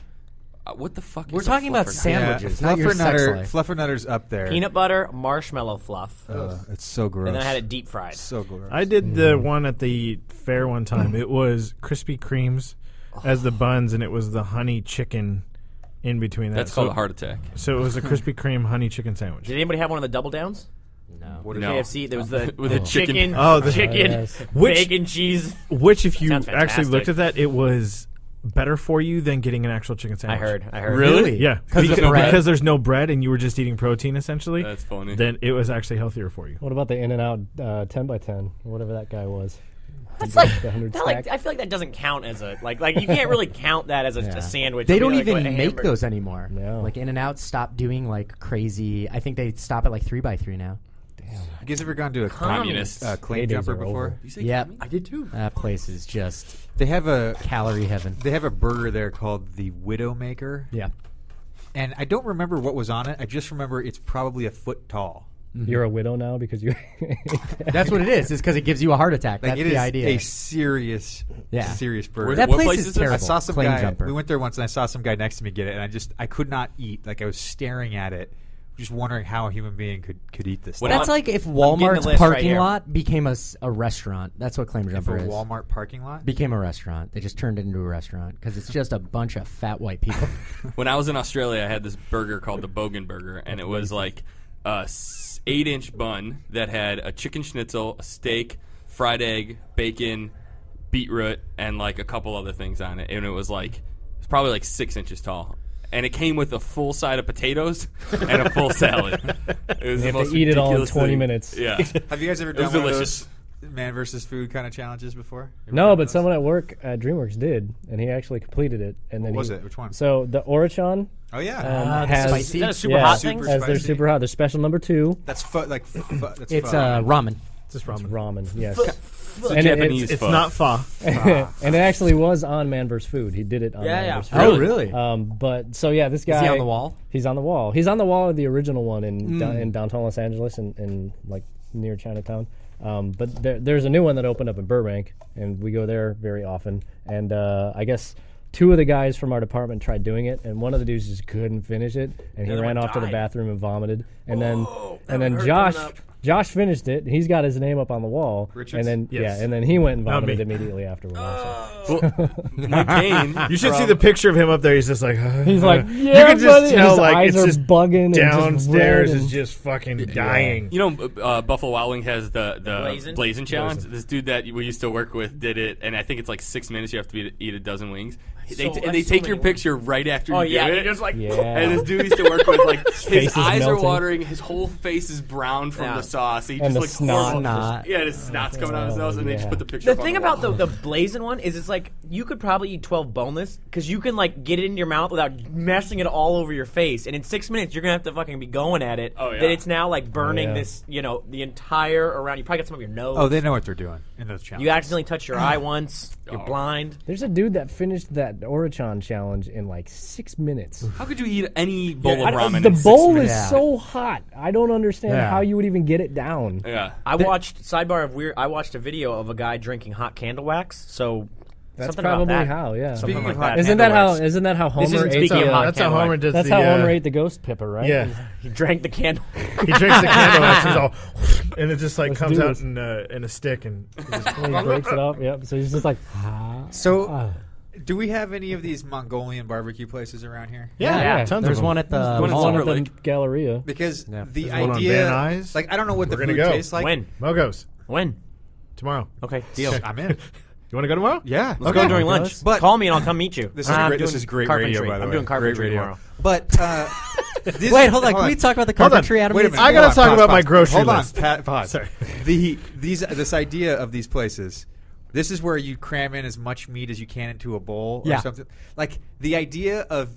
what the fuck? We're is a talking about fluffernutter? sandwiches, not your sex life. Fluffernutters up there. peanut butter, marshmallow fluff, It's so gross. and then I had it deep fried. so gross. I did the one at the fair one time. It was Krispy Kremes as the buns, and it was the honey chicken in between that. That's called a heart attack. So it was a Krispy Kreme honey chicken sandwich. Did anybody have one of the double downs? No. What No. KFC. There was the With the chicken. Oh, the chicken, yes. bacon, cheese. Which, if you Sounds actually fantastic. looked at that, it was better for you than getting an actual chicken I sandwich. heard. Really? Yeah, 'Cause because, of the bread? because there's no bread and you were just eating protein essentially. That's funny. Then it was actually healthier for you. What about the In-N-Out 10 by 10, whatever that guy was? That's like, The 100 that, like, stack? I feel like that doesn't count as a like you can't really count that as a sandwich. They It'd don't be like even a make hamburger. those anymore. No. Like In-N-Out stopped doing like crazy. I think they stop at like 3x3 now. You guys ever gone to a Communist. claim Heydays jumper are before? over. You say Yep. communist? I did too. That place is just They have a calorie heaven. burger there called the Widowmaker. Yeah. And I don't remember what was on it. I just remember it's probably a foot tall. You're a widow now because you. That's what it is. It's because it gives you a heart attack. Like That's it the is idea. a serious burger. That What place place is is this? terrible. I saw some Claim guy. jumper. We went there once, and I saw some guy next to me get it, and I could not eat. Like I was staring at it, just wondering how a human being could eat this. What thing. That's like if getting Walmart's the list right parking here. lot became a restaurant. That's what Claim If Jumper a is. Walmart parking lot. Became a restaurant. They just turned it into a restaurant because it's just a bunch of fat white people. When I was in Australia, I had this burger called the Bogan Burger, and it was like a 8-inch bun that had a chicken schnitzel, a steak, fried egg, bacon, beetroot, and like a couple other things on it. And it was probably like 6 inches tall. And it came with a full side of potatoes and a full salad. It was You the have most to eat it all in ridiculous 20 thing. minutes. Yeah. Have you guys ever was done one delicious. of those man versus food kind of challenges before? Ever No, done but those? someone at work at DreamWorks did, and he actually completed it. And then What was he- it? Which one? So the Orachon Oh yeah, has spicy? Is that a super hot thing? Super as their spicy. super hot. Their special number 2. that's that's It's pho. ramen. It's just It's ramen. ramen, yes. It's And Japanese It's pho. not pho. And it actually was on Man vs. Food. He did it on Man vs. Food. Oh, really? But so yeah, this guy. Is he on the wall? He's on the wall. He's on the wall of the original one in downtown Los Angeles, in like near Chinatown. But there's a new one that opened up in Burbank, and we go there very often. And I guess 2 of the guys from our department tried doing it, and one of the dudes just couldn't finish it, and he other ran one off to the died. bathroom and vomited. And that then would hurt Josh. coming up. Josh finished it. He's got his name up on the wall, Richards? and then Yes. and then he went and Not vomited me. immediately afterwards. Mike Kane. You should see the picture of him up there. He's just like He's like, you yeah, can just buddy," and tell his like eyes it's are just bugging and just downstairs red is and- just fucking dying. You know, Buffalo Wild Wing has the Blazin'? Blazin' challenge. This dude that we used to work with did it, and I think it's like 6 minutes. You have to eat a dozen wings. They So- and they that's so take your many picture right after you Oh do yeah, it. you're just like Yeah. And this dude used to work with like his face is eyes are melting. watering, his whole face is brown from Yeah. the sauce. He And just the looks snot. horrible. Snot. Yeah, his snot's coming out of his nose, and they just yeah. put the picture. The up on thing the about wall. the blazing one is it's like you could probably eat 12 boneless because you can like get it in your mouth without messing it all over your face, and in 6 minutes you're gonna have to fucking be going at it. Oh, yeah. That it's now like burning Oh, yeah. this, the entire around. You probably got some of your nose. Oh, they know what they're doing in those challenges. You accidentally touch your eye once. You're Oh. blind. There's a dude that finished that Orachon challenge in like 6 minutes. How could you eat any bowl I of don't- ramen? the in 6 bowl minutes? is so hot. I don't understand Yeah. how you would even get it down. Yeah. I watched sidebar of weird. I watched a video of a guy drinking hot candle wax. So That's something probably about that. how. Yeah. Something Speaking like of that. hot Isn't that candle how? wax. Isn't that how This Homer isn't ate? speaking of hot That's how candle Homer wax. does That's the. how Homer ate the ghost pepper, right? Yeah, He drank the candle. he drinks the candle wax. He's all, and it just like Let's comes do out this. in a stick, and And he breaks it up. Yep. So he's just like, So, ah. Do we have any of these Mongolian barbecue places around here? Yeah, tons There's of them. one at the One in mall. Silver One of Lake. them Galleria. Because the There's one on idea, Van Nuys. like, I don't know what the We're food gonna go. tastes like. When? Mogos When? tomorrow. Okay, deal. I'm in. You want to go tomorrow? Yeah, Let's go during lunch. But- Call me and I'll come meet you. This is I'm great. This doing is great carpentry. radio, by the way. I'm doing carpentry Great radio. tomorrow. But this, Wait, hold on. Can we talk about the Hold on. carpentry, Adam? Wait a minute. I gotta Hold on, talk about my pause. grocery Hold list. on, pause. Sorry. This idea of these places. This is where you cram in as much meat as you can into a bowl or something. Like the idea of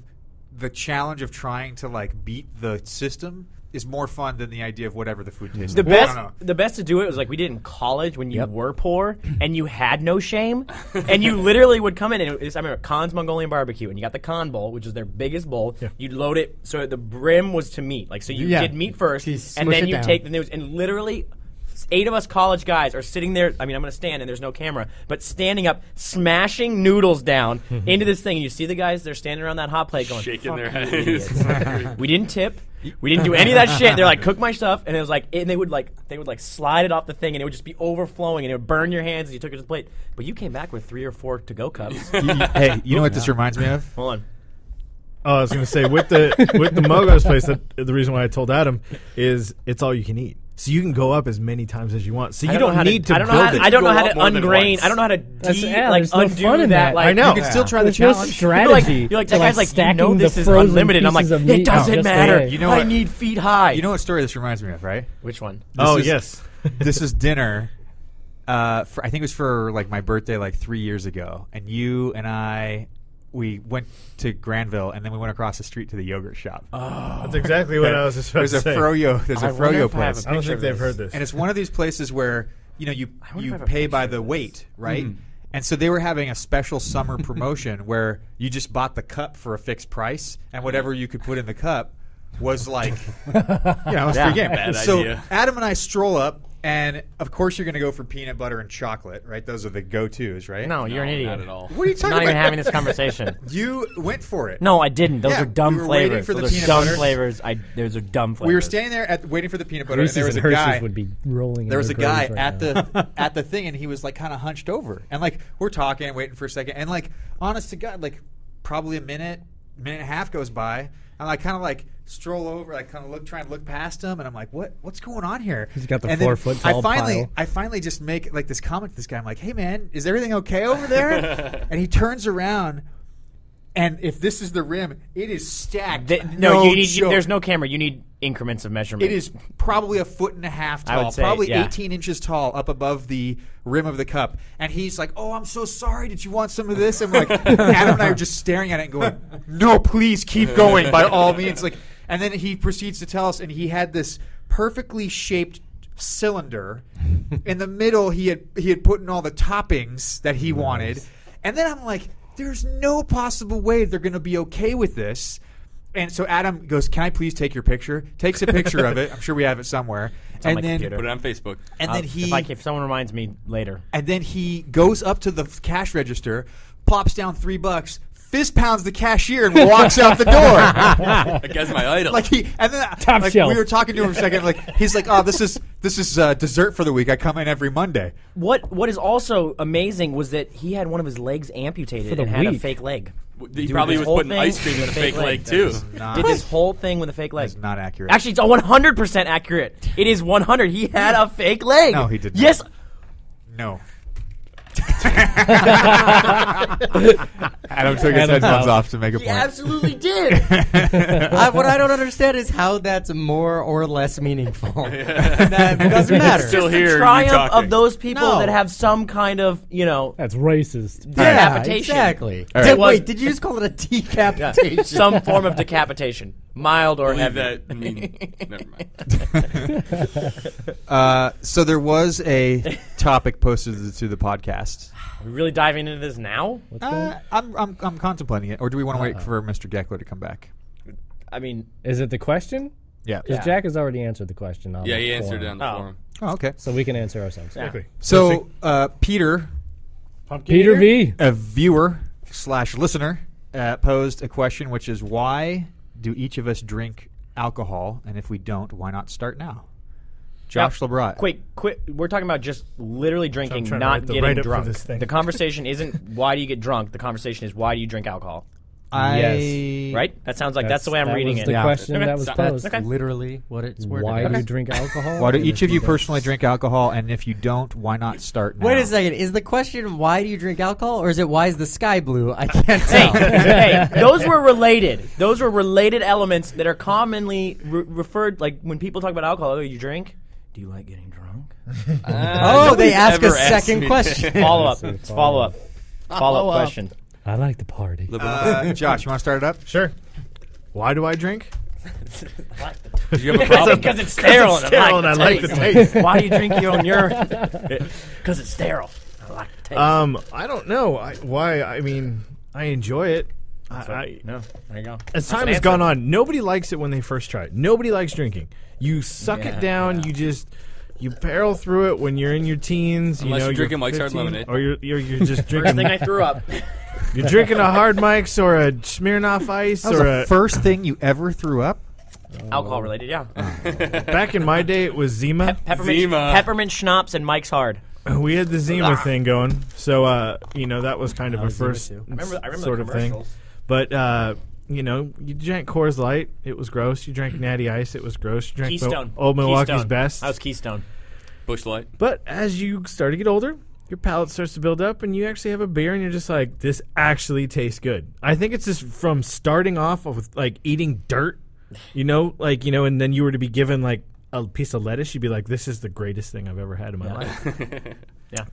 the challenge of trying to like beat the system is more fun than the idea of whatever the food tastes like. I don't know. The best to do it was like we did in college when you were poor and you had no shame, and you literally would come in and I remember Khan's Mongolian barbecue, and you got the Khan bowl, which is their biggest bowl. You'd load it so the brim was to meat, like so you did meat first, and smush then it you down. take the news, and literally 8 of us college guys are sitting there. I mean, I'm going to stand and there's no camera, but standing up, smashing noodles down into this thing. And you see the guys, they're standing around that hot plate going, Shaking "Fuck their you heads." idiots." We didn't tip. We didn't do any of that shit. They're like, cook my stuff, and it was like, and they would slide it off the thing, and it would just be overflowing, and it would burn your hands as you took it to the plate. But you came back with 3 or 4 to-go cups. Hey, you know what this reminds me of? Hold on. Oh, I was going to say with the Mogos place, the reason why I told Adam is it's all you can eat. So you can go up as many times as you want. So you don't need to build it. I don't know Go how up to more than ungrain. once. I don't know how to There's no undo fun in that. Like, I know. You can still try the There's no challenge. strategy. You're like to, that guy's like, you stacking know the this is frozen unlimited. I'm like, pieces of it meat doesn't just matter. there. You know I what? need feet high. You know what story this reminds me of, right? Which one? Oh, This is- yes. This is dinner. I think it was for like my birthday, like 3 years ago, and you and I, we went to Granville, and then we went across the street to the yogurt shop. That's exactly what I was just about There's to a say. froyo. There's a I wonder froyo if I have place, I don't picture think of they've this. heard this. and it's one of these places where you wonder if I have a pay picture by of the this. weight, right? And so they were having a special summer promotion where you just bought the cup for a fixed price, and whatever you could put in the cup was like, it's free game. Bad So idea. Adam and I stroll up, and of course you're going to go for peanut butter and chocolate, right? Those are the go-tos, right? No, you're an idiot. Not at all. What are you talking Not about? even having this conversation. You went for it. No, I didn't. Those Yeah, are dumb we were waiting flavors. for the Those are peanut dumb butter. flavors. Those are dumb flavors. We were standing there waiting for the peanut butter, Reese's and there was and a Hershey's guy. would be rolling. There was a in their guy graves at right now. the at the thing, and he was like kind of hunched over, and like we're talking and waiting for a second, and like honest to God, like probably a minute and a half goes by, and I kind of like stroll over, like kind of try and look past him, and I'm like, what's going on here? He's got the And 4 then foot tall pile. I finally just make like this comment to this guy. I'm like, hey man, is everything okay over there? And he turns around. And if this is the rim, it is stacked. Joke. There's no camera. You need increments of measurement. It is probably 1.5 feet I would tall, say, probably yeah. 18 inches tall, up above the rim of the cup. And he's like, "Oh, I'm so sorry. Did you want some of this?" And like, Adam and I are just staring at it and going, "No, please keep going by all means." Like, and then he proceeds to tell us, and he had this perfectly shaped cylinder. In the middle, he had put in all the toppings that he wanted, and then I'm like, "There's no possible way they're going to be okay with this." And so Adam goes, "Can I please take your picture?" Takes a picture of it. I'm sure we have it somewhere. on And my then, computer. Put it on Facebook. and then he, if someone reminds me later. and then he goes up to the cash register, plops down $3, fist pounds the cashier, and walks out the door. That guy's my idol. Like and then Top like, shelf. we were talking to him for a second. Like he's like, "Oh, this is dessert for the week. I come in every Monday." What is also amazing was that he had one of his legs amputated For the and had a week. fake leg. he Did probably this was whole putting thing ice cream in with a fake leg, That too. is not, Did this whole thing with a fake leg. that's not accurate. Actually, it's 100% accurate. It is 100. He had a fake leg. No, he did not. Yes. no. Adam took his Adam's headphones out. off to make a He point. absolutely did. What I don't understand is how that's more or less meaningful. That doesn't matter. Still The here, you triumph talking. of those people No. that have some kind of, That's racist. Yeah, decapitation. exactly. All right. Wait, did you just call it a decapitation? some form of decapitation, mild or Believe heavy. that. I mean, never mind. So there was a topic posted to the podcast. Are we really diving into this now? I'm contemplating it, or do we want to wait for Mr. Geckler to come back? I mean, Is it the question? Yeah. Because Jack has already answered the question. On Yeah, the he answered it forum. on the Oh. forum. Oh, okay. So we can answer ourselves. Exactly. So Peter, Peter V. a viewer / listener, posed a question, which is, why do each of us drink alcohol, and if we don't, why not start now? Josh LeBron. Quick. We're talking about just literally drinking, trying to not write the getting write-up for drunk. this thing. The conversation isn't why do you get drunk. The conversation is why do you drink alcohol. Right? That sounds like that's the way I'm reading it. The question Okay. that was posed. That's literally what it's worded. Why do you drink alcohol? Why do each of you personally drink alcohol? And if you don't, why not start now? Wait a second. Is the question why do you drink alcohol, or is it why is the sky blue? I can't tell. Hey, those were related. Those were related elements that are commonly referred. Like when people talk about alcohol, you drink. Do you like getting drunk? They ask a ever asked second me question. Follow up. Follow up question. I like the party. Josh, you want to start it up? Sure. Why do I drink? Did you have a problem? Because it's sterile. And I like the taste. Why do you drink your own urine? Because it's sterile. I like the taste. I don't know why. I mean, I enjoy it. No, there you go. As time has gone on, nobody likes it when they first try it. Nobody likes drinking. You suck it down. You barrel through it when you're in your teens. Unless you're drinking Mike's Hard 15, Lemonade. or you're just First drinking. thing I threw up. You're drinking a Hard Mike's or a Smirnoff Ice That was or the first thing you ever threw up? Alcohol related, yeah. Back in my day, it was Zima. Peppermint schnapps and Mike's Hard. We had the Zima thing going, so that was kind of a first I remember sort the of thing. commercials. But you drank Coors Light, it was gross. You drank Natty Ice, it was gross. You drank Keystone. Old Milwaukee's Keystone. Best. I was Keystone. Busch Light. But as you start to get older, your palate starts to build up, and you actually have a beer, and you're just like, this actually tastes good. I think it's just from starting off with like eating dirt, and then you were to be given like a piece of lettuce, you'd be like, this is the greatest thing I've ever had in my life. Yeah.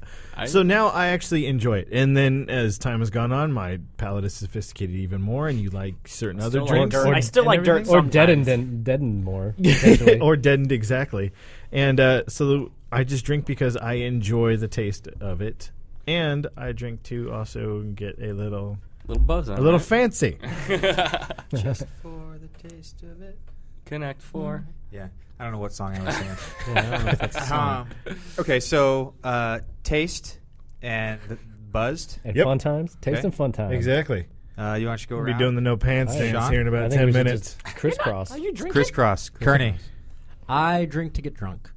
So now I actually enjoy it. And then as time has gone on, my palate is sophisticated even more, and you like certain other drinks. I still like dirt Or sometimes. deadened more. Essentially. Or deadened, exactly. And so I just drink because I enjoy the taste of it. And I drink to also get a little Buzz on a little that. fancy. Just for the taste of it. Connect 4. Yeah. I don't know what song I was singing. I don't know if that's a song. Okay, so taste and buzzed. And Yep. fun times. Taste Okay. and fun times. Exactly. You want to go We'll around? be doing the no pants dance Sean? here in I about think 10 we should minutes. just crisscross. Are you drinking? Crisscross. Kearney. I drink to get drunk.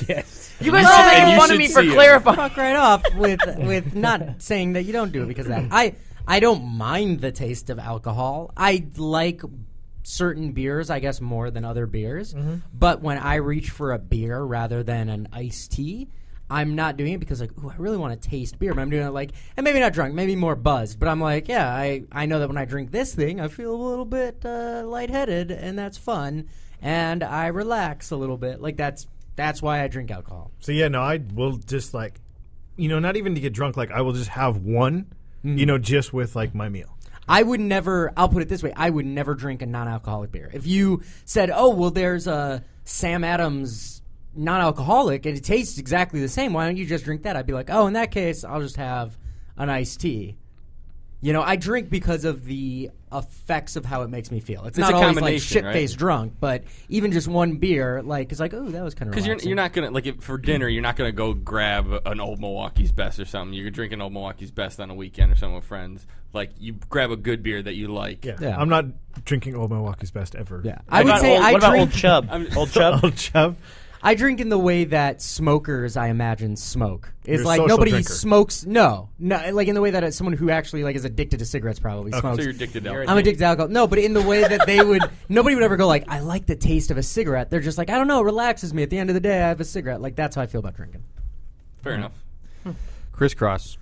Yes. You guys all and making you fun of should me for see 'em. clarifying. Fuck right off with not saying that you don't do it because of that. I don't mind the taste of alcohol. I like certain beers, I guess, more than other beers. But when I reach for a beer rather than an iced tea, I'm not doing it because, like, ooh, I really want to taste beer. But I'm doing it like, and maybe not drunk, maybe more buzzed. But I'm like, yeah, I know that when I drink this thing, I feel a little bit lightheaded, and that's fun. And I relax a little bit. Like, that's why I drink alcohol. So, yeah, no, I will just like, not even to get drunk, like I will just have one, just with like my meal. I would never, I'll put it this way, I would never drink a non-alcoholic beer. If you said, oh, well, there's a Sam Adams non-alcoholic and it tastes exactly the same, why don't you just drink that? I'd be like, oh, in that case, I'll just have an iced tea. I drink because of the effects of how it makes me feel. It's not a always like combination, shit-faced drunk, but even just one beer, like, it's like, oh, that was kind of Because relaxing. you're not going to, like, for dinner, you're not going to go grab an Old Milwaukee's Best or something. You're drinking Old Milwaukee's Best on a weekend or something with friends. Like, you grab a good beer that you like. Yeah. I'm not drinking Old Milwaukee's Best ever. Yeah. I would say what about drink. Old Chub? Old Chub? Old Chub. I drink in the way that smokers, I imagine, smoke. It's You're a like social nobody drinker. smokes. No, like in the way that someone who actually like is addicted to cigarettes probably smokes. So you're addicted to alcohol. I'm addicted to alcohol. No, but in the way that they would, nobody would ever go like, I like the taste of a cigarette. They're just like, I don't know, it relaxes me. At the end of the day, I have a cigarette. Like that's how I feel about drinking. Fair enough. Crisscross.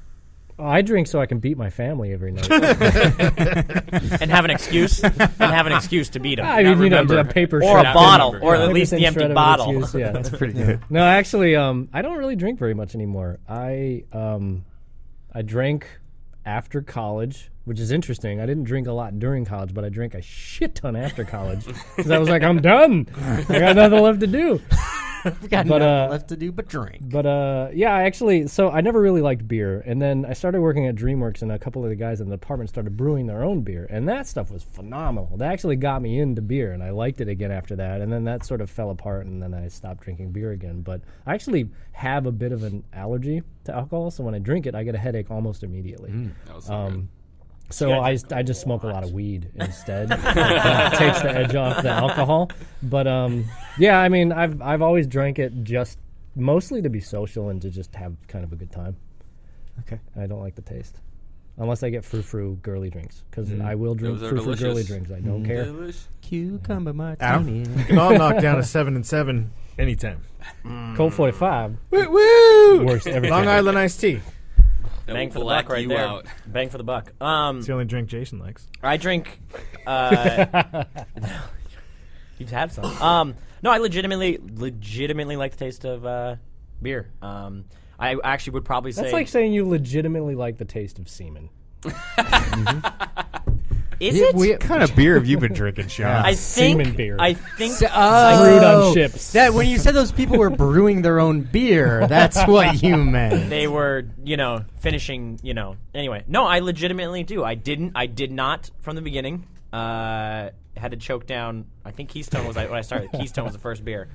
I drink so I can beat my family every night. And have an excuse. To beat them. I mean, a paper or a shred. bottle, remember. or Yeah. at least the Everything empty shred of an bottle. excuse, yeah, that's Pretty good. No, actually, I don't really drink very much anymore. I drank after college, which is interesting. I didn't drink a lot during college, but I drank a shit ton after college because I was like, I'm done. I got nothing left to do. We've got But, nothing left to do but drink. But so I never really liked beer, and then I started working at DreamWorks, and a couple of the guys in the department started brewing their own beer, and that stuff was phenomenal. That actually got me into beer, and I liked it again after that, and then that sort of fell apart, and then I stopped drinking beer again. But I actually have a bit of an allergy to alcohol, so when I drink it, I get a headache almost immediately. That was so good. So I just smoke a lot of weed instead. That takes the edge off the alcohol. But yeah, I mean, I've always drank it just mostly to be social and to just have kind of a good time. Okay. I don't like the taste. Unless I get frou-frou girly drinks. Because I will drink Those are frou-frou girly delicious. drinks. I don't care. Cucumber Adam, martini. we can all knock down a 7 and 7 anytime. Colt 45. Woo woo! Works every Long time. Island iced tea. Bang for the black buck right you there. out. Bang for the buck. It's the only drink Jason likes. I drink. You've had some. No, I legitimately like the taste of beer. I actually would probably say That's like saying you legitimately like the taste of semen. Is it? What kind of beer have you been drinking, Sean? I think. Semen beer. I think. Brewed on ships. That when you said those people were brewing their own beer, that's what you meant. They were, finishing, Anyway, no, I legitimately do. I did not from the beginning. Had to choke down. I think Keystone was when I started. Keystone was the first beer,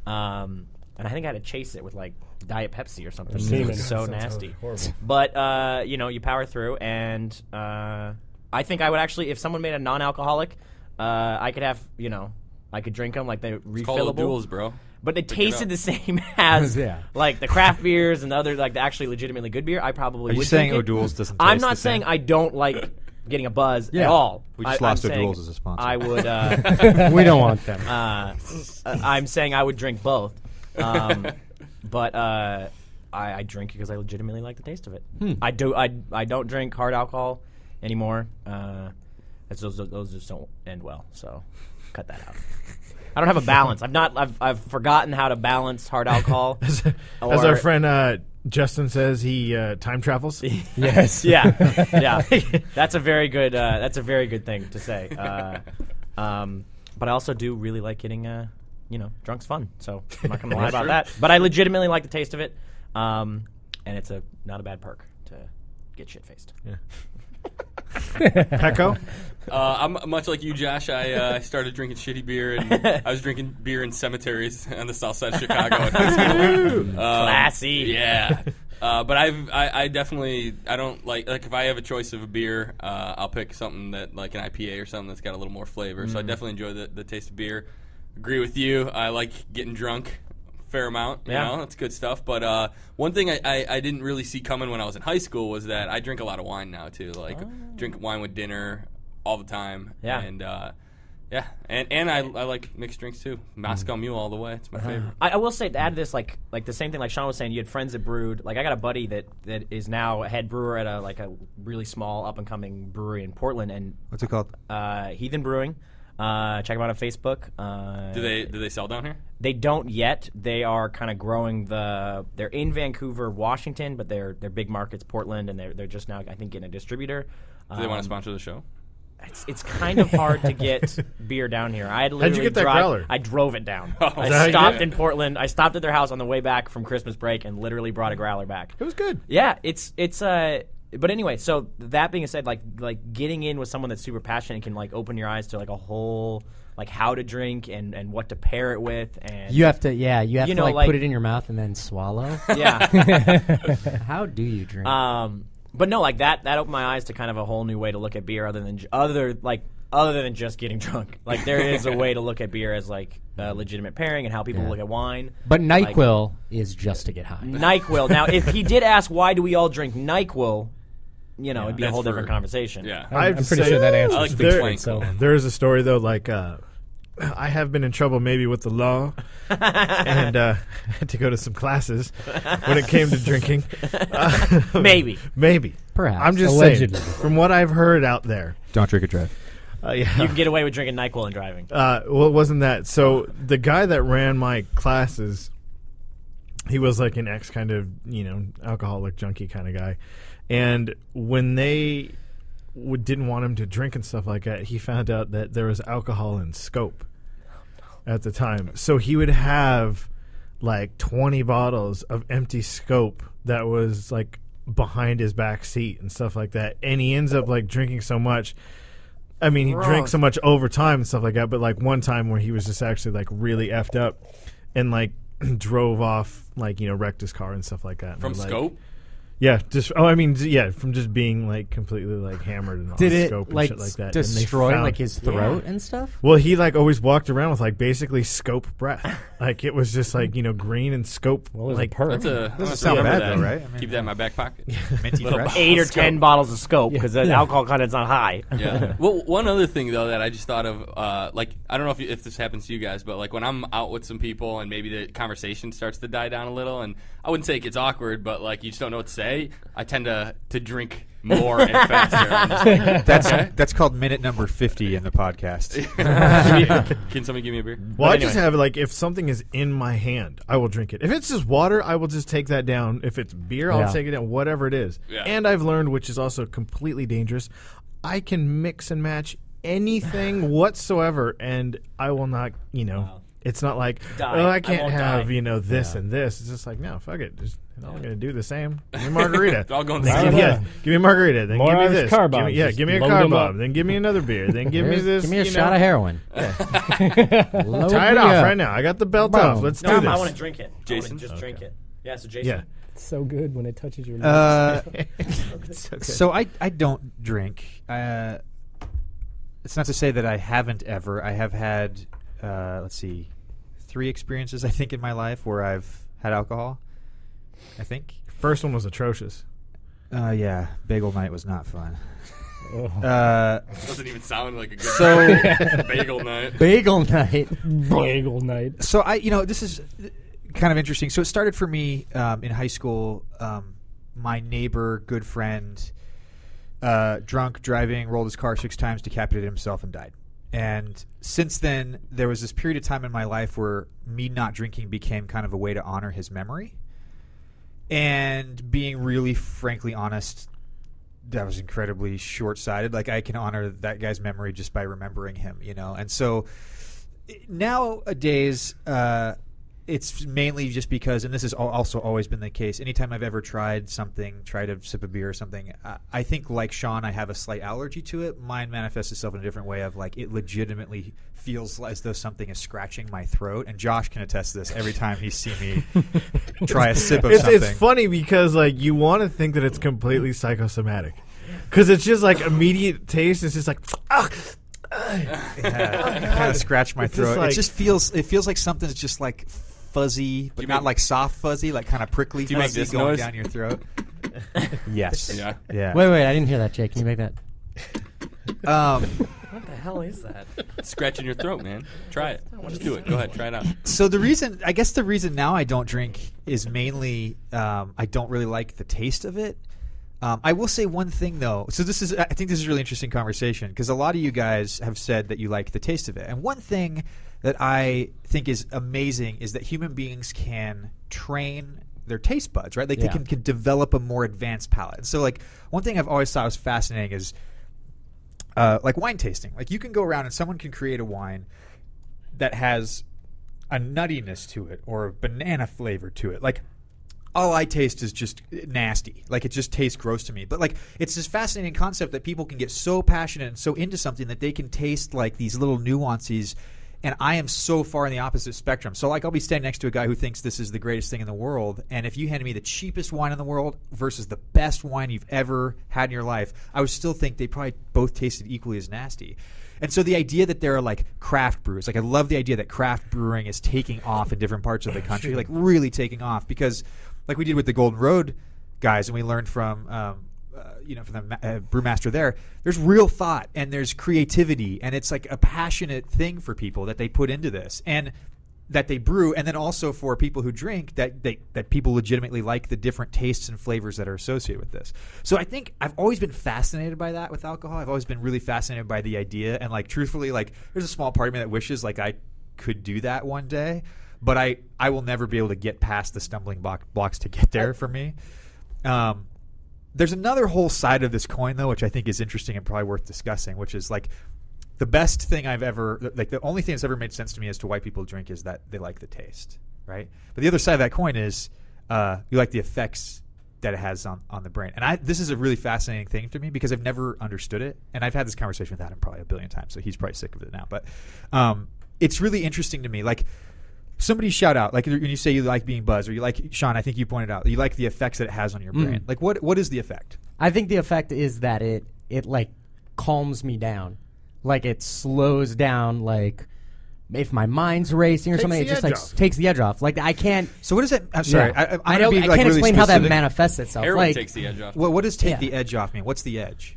and I think I had to chase it with like Diet Pepsi or something. It was so nasty. Horrible. But you power through, and I think I would actually, if someone made a non-alcoholic, I could have, I could drink them like they It's called refillable. duels, bro. But they Pick it tasted up. the same as Yeah. like the craft beers and the other like the actually legitimately good beer. I probably Are you would saying drink it. O'Doul's doesn't I'm taste not the same? saying I don't like getting a buzz at all. We just I'm lost saying O'Doul's as a sponsor. I would. We don't want them. I'm saying I would drink both, but I drink it because I legitimately like the taste of it. I don't drink hard alcohol anymore. Those just don't end well. So cut that out. I don't have a balance. I've forgotten how to balance hard alcohol. As our friend Justin says, he time travels. Yes. Yeah. That's a very good thing to say. But I also do really like getting drunk's fun. So I'm not gonna lie about that. But I legitimately like the taste of it, and it's not a bad perk to get shit faced. Yeah. Pecco? I'm much like you, Josh. I started drinking shitty beer, and I was drinking beer in cemeteries on the south side of Chicago in high school. Classy. Yeah. But I definitely I don't like if I have a choice of a beer, I'll pick something that like an IPA or something that's got a little more flavor. So I definitely enjoy the taste of beer. Agree with you. I like getting drunk. Fair amount, that's good stuff. But one thing I didn't really see coming when I was in high school was that I drink a lot of wine now too. Like drink wine with dinner all the time. Yeah. And and I like mixed drinks too. Moscow Mule all the way. It's my favorite. I will say to add this like the same thing like Sean was saying. You had friends that brewed. Like I got a buddy that is now a head brewer at a really small up and coming brewery in Portland. And What's it called? Heathen Brewing. Check them out on Facebook. Do they sell down here? They don't yet. They are kind of growing they're in Vancouver, Washington, but their big market's Portland, and they're just now I think getting a distributor. Do they want to sponsor the show? It's kind of hard to get beer down here. I had literally How'd you get that growler? I drove it down. that how I you stopped did it? in Portland. I stopped at their house on the way back from Christmas break and literally brought a growler back. It was good. Yeah, it's but anyway, so that being said, like getting in with someone that's super passionate can like open your eyes to like a whole like how to drink and what to pair it with, and You have to, to know, like like- put it in your mouth and then swallow. yeah. How do you drink? But no, like that opened my eyes to kind of a whole new way to look at beer other than just getting drunk. Like there is a way to look at beer as like a legitimate pairing and how people look at wine. But NyQuil is just to get high. NyQuil. Now, if he did ask why do we all drink NyQuil, it'd be a That's whole different for- conversing. Yeah. I've I'm pretty say- sure that answers I like the Big question, Flank. so. There is a story though, like I have been in trouble maybe with the law, and had to go to some classes when it came to drinking. Maybe. Maybe. Perhaps. I'm just Allegedly. saying, from what I've heard out there, Don't drink and drive. yeah. You can get away with drinking NyQuil and driving. Well, it wasn't that. So the guy that ran my classes, he was like an ex kind of, alcoholic junkie kind of guy. And when they didn't want him to drink and stuff like that, he found out that there was alcohol in Scope at the time. So he would have like 20 bottles of empty Scope that was like behind his back seat and stuff like that. And he ends up like drinking so much. I mean, he drank so much over time and stuff like that, but like one time where he was just actually like really effed up and like drove off, like, wrecked his car and stuff like that. And From like, Scope? Yeah, from just being like completely like hammered and on scope and shit like that. Destroy like his throat and stuff? Well, he like always walked around with like basically scope breath. Like it was just like green and scope. Well, like doesn't sound bad though, right? I mean, keep that in my back pocket. Minty fresh. 8 or 10 bottles of scope because the alcohol content's not high. Yeah. Well, one other thing though that I just thought of, like I don't know if this happens to you guys, but like when I'm out with some people and maybe the conversation starts to die down a little, and I wouldn't say it gets awkward, but like you just don't know what to say. I tend to drink more and faster. That's called minute number 50 in the podcast. Can somebody give me a beer? Well, I just have like if something is in my hand, I will drink it. If it's just water, I will just take that down. If it's beer, I'll take it down. Whatever it is. Yeah. And I've learned, which is also completely dangerous, I can mix and match anything whatsoever, and I will not. It's not like I can't have this and this. It's just like no, fuck it. Just, I'm going to do the same. Give me a margarita. All going give me a margarita. Then More give me this. car bomb. Give me a car bomb. Then give me another beer. Then give me this. Give me a shot of heroin. Tie it off right now. I got the belt off. Let's do this. I want to drink it. Jason? Drink it. Yeah, so Jason. Yeah. It's so good when it touches your lips. So I don't drink. It's not to say that I haven't ever. I have had, 3 experiences, I think, in my life where I've had alcohol. I think. First one was atrocious. Yeah. Bagel night was not fun. Doesn't even sound like a good bagel night. Bagel night. Bagel night. So this is kind of interesting. So it started for me in high school. My neighbor, good friend, drunk, driving, rolled his car 6 times, decapitated himself, and died. And since then, there was this period of time in my life where me not drinking became kind of a way to honor his memory. And being really, frankly honest, that was incredibly short-sighted. Like, I can honor that guy's memory just by remembering him, And so nowadays, it's mainly just because, and this has also always been the case, anytime I've ever tried a sip of beer or something, I think like Sean, I have a slight allergy to it. Mine manifests itself in a different way of like it legitimately feels as though something is scratching my throat. And Josh can attest to this every time he sees me try a sip of something. It's funny because like you want to think that it's completely psychosomatic because it's just like immediate taste. It's just like, kind of scratch my throat. Like, it feels like something's just like fuzzy, but not like soft fuzzy, like kind of prickly fuzzy going noise? down your throat. Yes. Yeah. Wait, I didn't hear that, Jake. Can you make that? What the hell is that? Scratching your throat, man. Try it. Just do it. Go ahead. Try it out. So the reason now I don't drink is mainly I don't really like the taste of it. I will say one thing though. So I think this is a really interesting conversation because a lot of you guys have said that you like the taste of it. And one thing that I think is amazing is that human beings can train their taste buds, right? Like they can develop a more advanced palate. And so like one thing I've always thought was fascinating is like wine tasting. Like you can go around and someone can create a wine that has a nuttiness to it or a banana flavor to it. Like all I taste is just nasty. Like it just tastes gross to me. But like it's this fascinating concept that people can get so passionate and so into something that they can taste like these little nuances. And I am so far in the opposite spectrum. So like I'll be standing next to a guy who thinks this is the greatest thing in the world. And if you handed me the cheapest wine in the world versus the best wine you've ever had in your life, I would still think they probably both tasted equally as nasty. And so the idea that there are like craft brews, like I love the idea that craft brewing is taking off in different parts of the country, like really taking off because like we did with the Golden Road guys, and we learned from from the brewmaster there. There's real thought and there's creativity, and it's like a passionate thing for people that they put into this, and that they brew, and then also for people who drink that people legitimately like the different tastes and flavors that are associated with this. So I think I've always been fascinated by that with alcohol. I've always been really fascinated by the idea, and like truthfully, like there's a small part of me that wishes like I could do that one day. But I will never be able to get past the stumbling blocks to get there for me. There's another whole side of this coin, though, which I think is interesting and probably worth discussing, which is like the best thing I've ever – like the only thing that's ever made sense to me as to why people drink is that they like the taste, right? But the other side of that coin is you like the effects that it has on the brain. And this is a really fascinating thing to me because I've never understood it. And I've had this conversation with Adam probably a billion times, so he's probably sick of it now. But it's really interesting to me. Like – somebody shout out, like when you say you like being buzzed, or you like, Sean, I think you pointed out, you like the effects that it has on your brain. Like what is the effect? I think the effect is that it like calms me down. Like it slows down, like if my mind's racing or something, it just like takes the edge off. Like I can't. So what does that? I'm sorry, I can't really explain how that manifests itself. Heroin like, takes the edge off. What does take the edge off mean? What's the edge?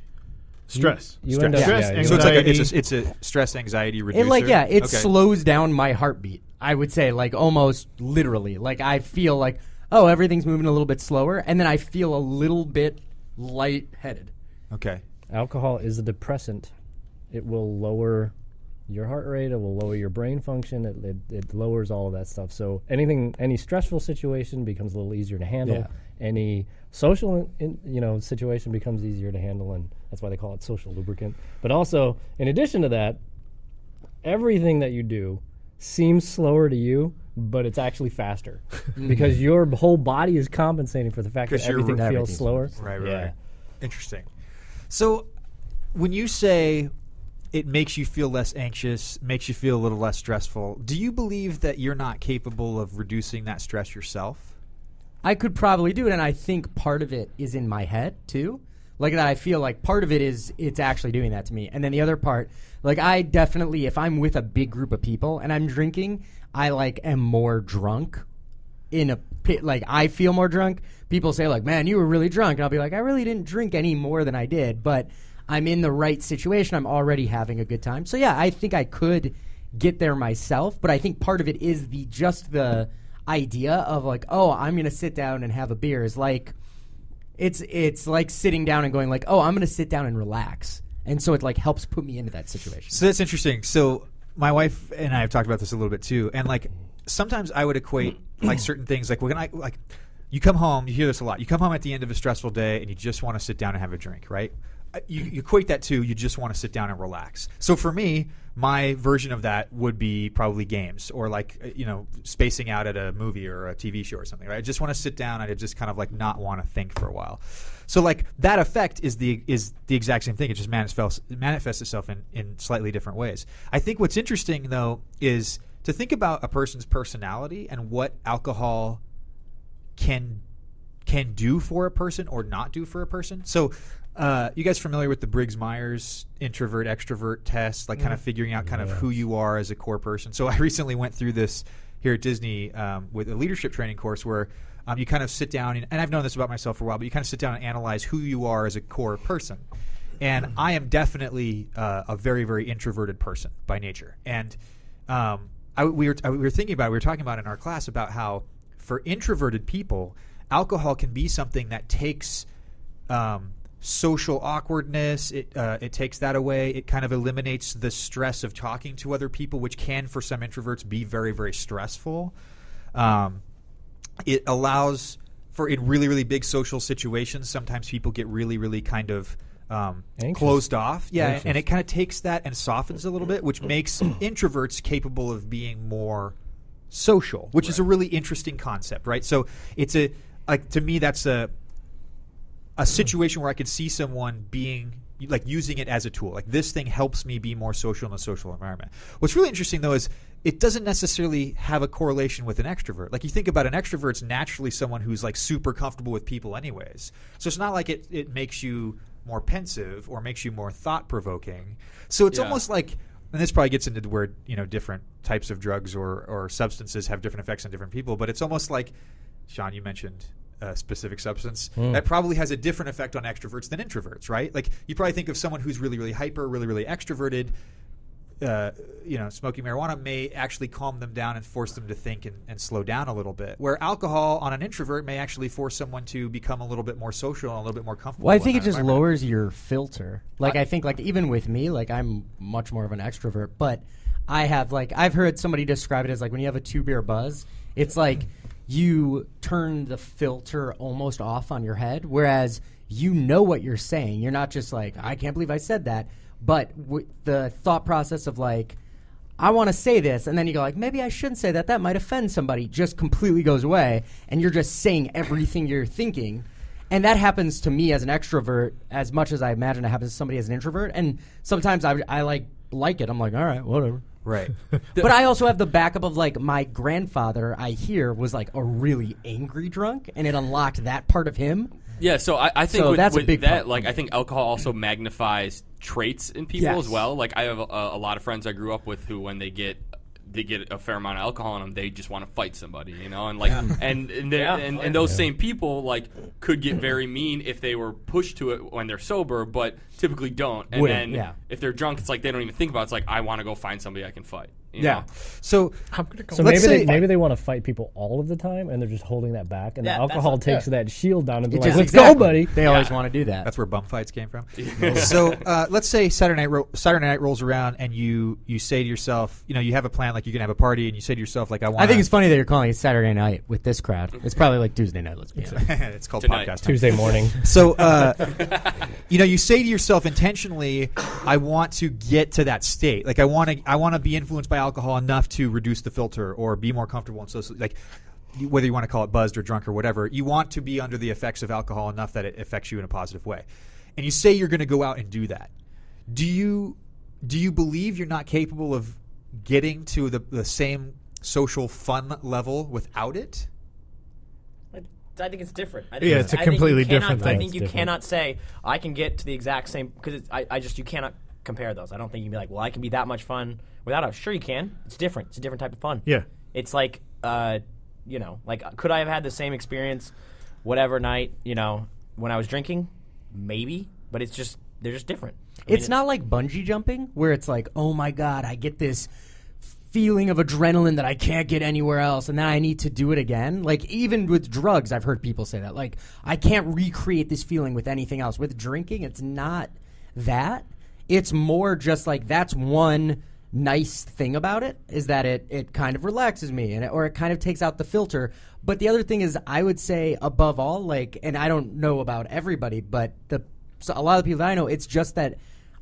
Stress. You end up, stress, yeah, anxiety. So it's a stress anxiety reducer. It slows down my heartbeat. I would say like almost literally. Like I feel like everything's moving a little bit slower, and then I feel a little bit lightheaded. Okay. Alcohol is a depressant. It will lower your heart rate. It will lower your brain function. It lowers all of that stuff. So any stressful situation becomes a little easier to handle. Yeah. Any social situation becomes easier to handle, and that's why they call it social lubricant. But also, in addition to that, everything that you do seems slower to you, but it's actually faster because your whole body is compensating for the fact that everything feels slower. Right. Interesting. So when you say it makes you feel less anxious, makes you feel a little less stressful, do you believe that you're not capable of reducing that stress yourself? I could probably do it, and I think part of it is in my head, too. Like that I feel like part of it is it's actually doing that to me. And then the other part, like I definitely, if I'm with a big group of people and I'm drinking, I like am more drunk in a pit. Like I feel more drunk. People say like, man, you were really drunk. And I'll be like, I really didn't drink any more than I did, but I'm in the right situation. I'm already having a good time. So yeah, I think I could get there myself, but I think part of it is the idea of like, I'm going to sit down and have a beer is like, it's like sitting down and going like, I'm going to sit down and relax. And so it like helps put me into that situation. So that's interesting. So my wife and I have talked about this a little bit too. And like sometimes I would equate like certain things, like you come home, you hear this a lot. You come home at the end of a stressful day and you just want to sit down and have a drink, right? You equate that to you just want to sit down and relax. So for me, my version of that would be probably games or like, spacing out at a movie or a TV show or something, right? I just want to sit down and I just kind of like not want to think for a while. So like that effect is the exact same thing. It just manifests itself in slightly different ways. I think what's interesting though is to think about a person's personality and what alcohol can do for a person or not do for a person. So you guys familiar with the Briggs-Myers introvert extrovert test, like kind of figuring out kind of who you are as a core person? So I recently went through this here at Disney with a leadership training course where you kind of sit down, and I've known this about myself for a while, but you kind of sit down and analyze who you are as a core person. And I am definitely a very, very introverted person by nature. And we were talking about in our class about how for introverted people, alcohol can be something that takes social awkwardness. It takes that away. It kind of eliminates the stress of talking to other people, which can, for some introverts, be very, very stressful. It allows for in really, really big social situations, sometimes people get really, really kind of closed off. Yeah, anxious. And it kind of takes that and softens a little bit, which makes introverts capable of being more social, which is a really interesting concept, right? So it's to me, that's a situation where I could see someone being like using it as a tool. Like this thing helps me be more social in a social environment. What's really interesting though is it doesn't necessarily have a correlation with an extrovert. Like you think about an extrovert's naturally someone who's like super comfortable with people anyways. So it's not like it makes you more pensive or makes you more thought-provoking. So it's almost like, and this probably gets into where different types of drugs or substances have different effects on different people, but it's almost like, Sean, you mentioned a specific substance that probably has a different effect on extroverts than introverts, right? Like you probably think of someone who's really, really hyper, really, really extroverted. Smoking marijuana may actually calm them down and force them to think and slow down a little bit. Where alcohol on an introvert may actually force someone to become a little bit more social and a little bit more comfortable. Well, I think it just lowers your filter. Like I think like even with me, like I'm much more of an extrovert, but I've heard somebody describe it as like when you have a 2-beer buzz, it's like you turn the filter almost off on your head, whereas you know what you're saying. You're not just like, I can't believe I said that. But the thought process of like, I want to say this, and then you go like, maybe I shouldn't say that. That might offend somebody, just completely goes away, and you're just saying everything you're thinking. And that happens to me as an extrovert as much as I imagine it happens to somebody as an introvert. And sometimes I like it. I'm like, all right, whatever. Right. But I also have the backup of like my grandfather. I hear was like a really angry drunk, and it unlocked that part of him. Yeah, so I think So with, that's a with big that, part. like I think alcohol also magnifies traits in people Yes. as well. Like I have a lot of friends I grew up with who, when they get a fair amount of alcohol in them, they just want to fight somebody, you know, and like and those same people like could get very mean if they were pushed to it when they're sober, but typically don't. And Wouldn't, then if they're drunk, it's like they don't even think about it. It's like, I want to go find somebody I can fight. You know? So So maybe they want to fight people all of the time, and they're just holding that back, and the alcohol takes that shield down, and they're like, "Let's go, buddy!" They always want to do that. that's where bum fights came from. So let's say Saturday night rolls around, and you say to yourself, you know, you have a plan, like you're gonna have a party, and you say to yourself, like, I think it's funny that you're calling it Saturday night with this crowd. It's probably like Tuesday night. Let's be honest. it's called Tonight. podcast time. Tuesday morning. So, you know, you say to yourself intentionally, I want to get to that state. Like, I want to be influenced by alcohol enough to reduce the filter or be more comfortable and social. Like, whether you want to call it buzzed or drunk or whatever, you want to be under the effects of alcohol enough that it affects you in a positive way. And you say you're going to go out and do that. Do you believe you're not capable of getting to the same social fun level without it? I think it's different. It's a completely different thing. I think you cannot say I can get to the exact same, because you cannot compare those. I don't think you can be like, well, I can be that much fun without it. Sure, you can. It's different. It's a different type of fun. Yeah. It's like, you know, like, could I have had the same experience, whatever night, you know, when I was drinking? Maybe, but they're just different. It's not like bungee jumping where it's like, oh my God, I get this feeling of adrenaline that I can't get anywhere else, and then I need to do it again. Like, even with drugs, I've heard people say that. Like, I can't recreate this feeling with anything else. With drinking, it's not that. It's more just like, that's one nice thing about it, is that it kind of relaxes me, or it kind of takes out the filter. But the other thing is, I would say above all, like, and I don't know about everybody, but a lot of the people that I know, it's just that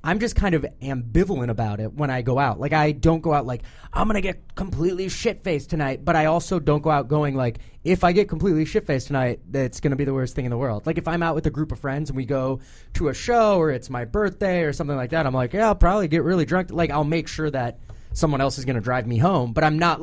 I'm just kind of ambivalent about it when I go out. Like, I don't go out like, I'm going to get completely shit-faced tonight, but I also don't go out going like, if I get completely shit-faced tonight, that's going to be the worst thing in the world. Like, if I'm out with a group of friends and we go to a show or it's my birthday or something like that, I'm like, yeah, I'll probably get really drunk. Like, I'll make sure that someone else is going to drive me home, but I'm not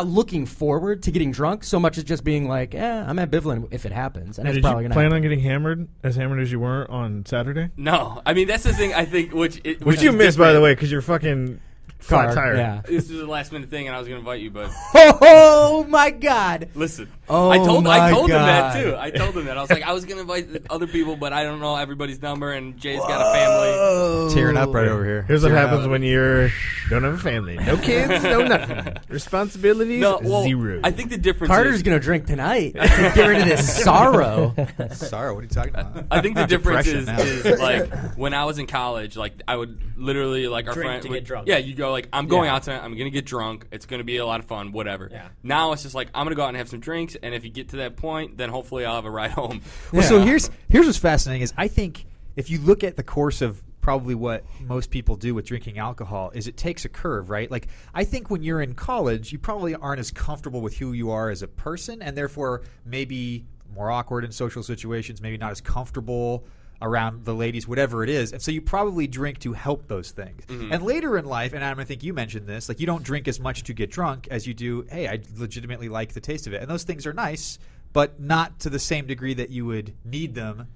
looking forward to getting drunk so much as just being like, I'm ambivalent if it happens, and it's probably going to happen. Plan on getting hammered as you were on Saturday? No, I mean that's the thing. I think which you missed, by the way, because you're fucking flat tire. Yeah. This is a last minute thing, and I was going to invite you, but Oh my God! listen. Oh I told my him that God. too. I told him that. I was like, I was going to invite other people, but I don't know everybody's number, and Jay's got a family. Tearing up right over here. Here's what Tearing happens up. when you don't have a family. No kids, no nothing. Responsibilities, zero. I think the difference Carter's is going to drink tonight. Get rid of this sorrow. Sorry, what are you talking about? I think the difference Depression is now. like when I was in college, like I would literally like our Drink friend to would- get drunk. Yeah, you go like I'm going out tonight. I'm gonna get drunk. It's gonna be a lot of fun. Whatever. Yeah. Now it's just like I'm gonna go out and have some drinks, and if you get to that point, then hopefully I'll have a ride home. Well, so here's what's fascinating is I think if you look at the course of probably what most people do with drinking alcohol is it takes a curve, right? Like I think when you're in college, you probably aren't as comfortable with who you are as a person, and therefore maybe more awkward in social situations, maybe not as comfortable around the ladies, whatever it is. And so you probably drink to help those things. Mm-hmm. And later in life, and Adam, I think you mentioned this, like you don't drink as much to get drunk as you do, hey, I legitimately like the taste of it. And those things are nice, but not to the same degree that you would need them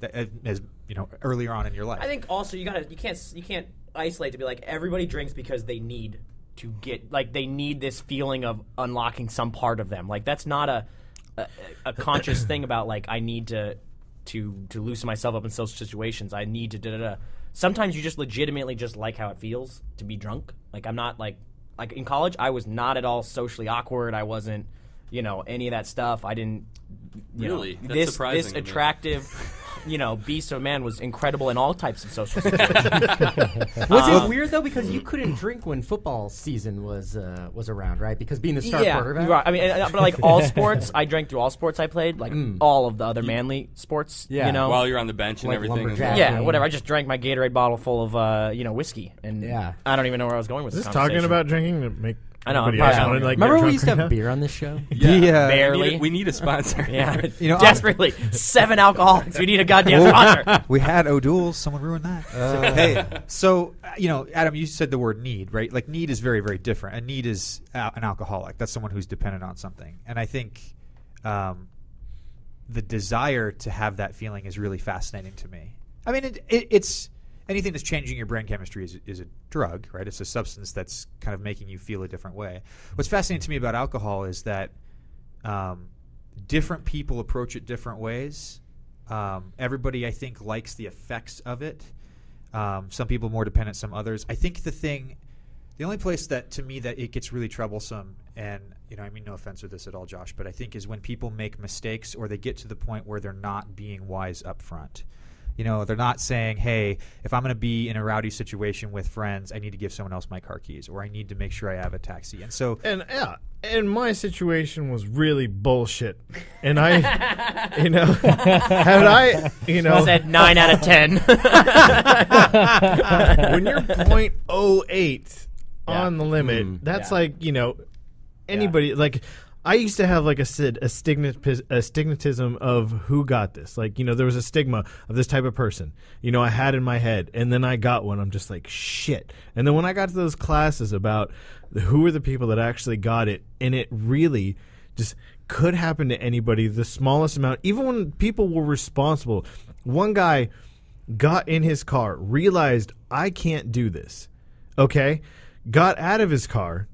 as you know, earlier on in your life. I think also you can't isolate to be like everybody drinks because they need to get, like, they need this feeling of unlocking some part of them. Like that's not a conscious thing about like I need to loosen myself up in social situations. I need to da-da-da. Sometimes you just legitimately just like how it feels to be drunk. Like I'm not like in college I was not at all socially awkward. I wasn't, you know, any of that stuff. I didn't Really? That's this surprising to me. attractive you know, beast of a man was incredible in all types of social situations. Was it weird though because you couldn't drink when football season was around, right? Because being the star quarterback. Right. I mean, but like all sports, I drank through all sports I played, like all of the other manly sports. Yeah. You know, While you're on the bench and Like everything. lumberjack. yeah, whatever. I just drank my Gatorade bottle full of whiskey, and Yeah. I don't even know where I was going with Is this this talking conversation. about drinking to make I know. I'm Anybody else proud. wanna, like, Remember get we drunk used to right have beer on this show? Yeah. Barely. We need a sponsor. Yeah, You know, desperately. 7 alcoholics. We need a goddamn sponsor. We had O'Doul's. Someone ruined that. Hey, so Adam, you said the word need, right? Like need is very, very different. A need is an alcoholic. That's someone who's dependent on something. And I think the desire to have that feeling is really fascinating to me. I mean, it's anything that's changing your brain chemistry is a drug, right? It's a substance that's kind of making you feel a different way. What's fascinating to me about alcohol is that different people approach it different ways. Everybody, I think, likes the effects of it. Some people more dependent, some others. I think the only place that, to me, that it gets really troublesome, and I mean no offense with this at all, Josh, but I think is when people make mistakes or they get to the point where they're not being wise up front. They're not saying, hey, if I'm going to be in a rowdy situation with friends, I need to give someone else my car keys, or I need to make sure I have a taxi. And so, and my situation was really bullshit. And I, had I, I said 9 out of 10. when you're .08 on the limit, that's like, anybody like. I used to have like a stigmatism of who got this. Like, there was a stigma of this type of person, I had in my head. And then I got one. I'm just like, shit. And then when I got to those classes about who are the people that actually got it, and it really just could happen to anybody, the smallest amount, even when people were responsible. One guy got in his car, realized I can't do this, okay? Got out of his car,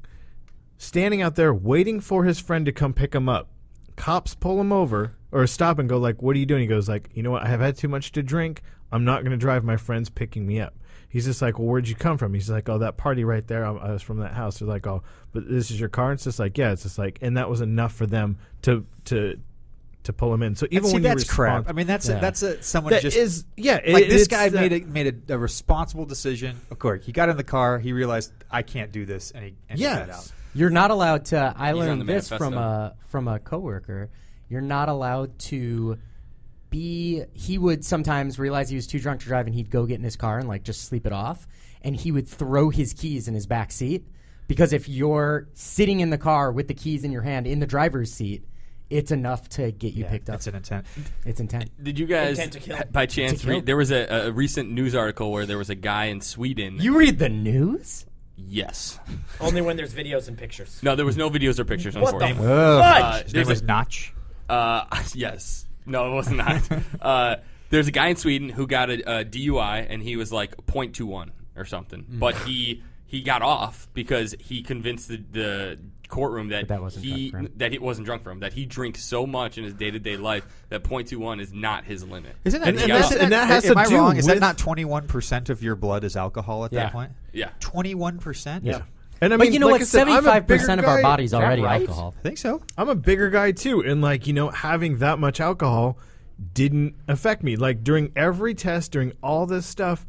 standing out there waiting for his friend to come pick him up. Cops pull him over or stop and go like, what are you doing? He goes like, you know what? I have had too much to drink. I'm not going to drive. My friend's picking me up. He's just like, well, where'd you come from? He's like, oh, that party right there. I was from that house. They're like, oh, but this is your car? And it's just like, yeah. It's just like, and that was enough for them to pull him in. So even when that's you crap. I mean, that's someone that just is, yeah. Like this guy made a responsible decision. Of course, he got in the car. He realized I can't do this, and he got out. You're not allowed to. I learned this manifesto. from a coworker. You're not allowed to be. He would sometimes realize he was too drunk to drive, and he'd go get in his car and like just sleep it off. And he would throw his keys in his back seat, because if you're sitting in the car with the keys in your hand in the driver's seat, it's enough to get you picked up. It's an intent. It's intent. Did you guys, by chance, read? There was a recent news article where there was a guy in Sweden. You read the news? Yes. Only when there's videos and pictures. No, there was no videos or pictures, What the unfortunately. His name was Notch. Yes. No, it was not. There's a guy in Sweden who got a DUI, and he was like .21 or something. But he got off because he convinced the courtroom that he wasn't drunk for him, that he drinks so much in his day-to-day life that .21 is not his limit. Isn't that, and that has to am I do wrong? Is that with- not 21% of your blood is alcohol at that point? Yeah. 21%? Yeah. And I But mean, you know like what? I said, I'm a 75% bigger of our guy. body's already right? alcohol. I think so. I'm a bigger guy too, and like having that much alcohol didn't affect me. Like during every test, during all this stuff,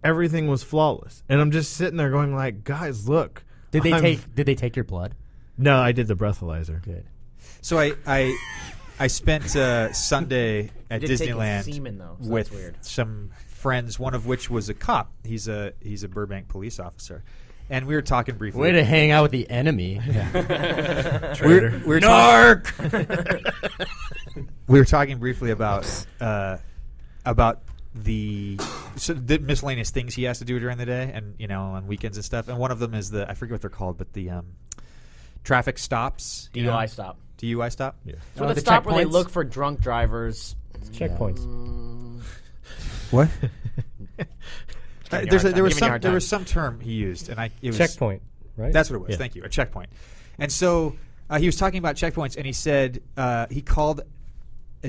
everything was flawless, and I'm just sitting there going like, guys, look. Did they take your blood? No, I did the breathalyzer. Good. So I spent Sunday at Did take his Disneyland semen, though, so that's with weird. some friends, one of which was a cop. He's a Burbank police officer. And we were talking briefly. Way to hang out with the enemy. We're Narc! We were talking briefly about the miscellaneous things he has to do during the day, and on weekends and stuff. And one of them is I forget what they're called, but the traffic stops. DUI stop. DUI stop. Yeah. So the the stop where they checkpoints? look for drunk drivers. Checkpoints. What? Giving you a hard time. There was Giving you a hard there was time. some term he used, and it was Checkpoint, right? That's what it was. Yeah. Thank you. A checkpoint. And so he was talking about checkpoints, and he said he called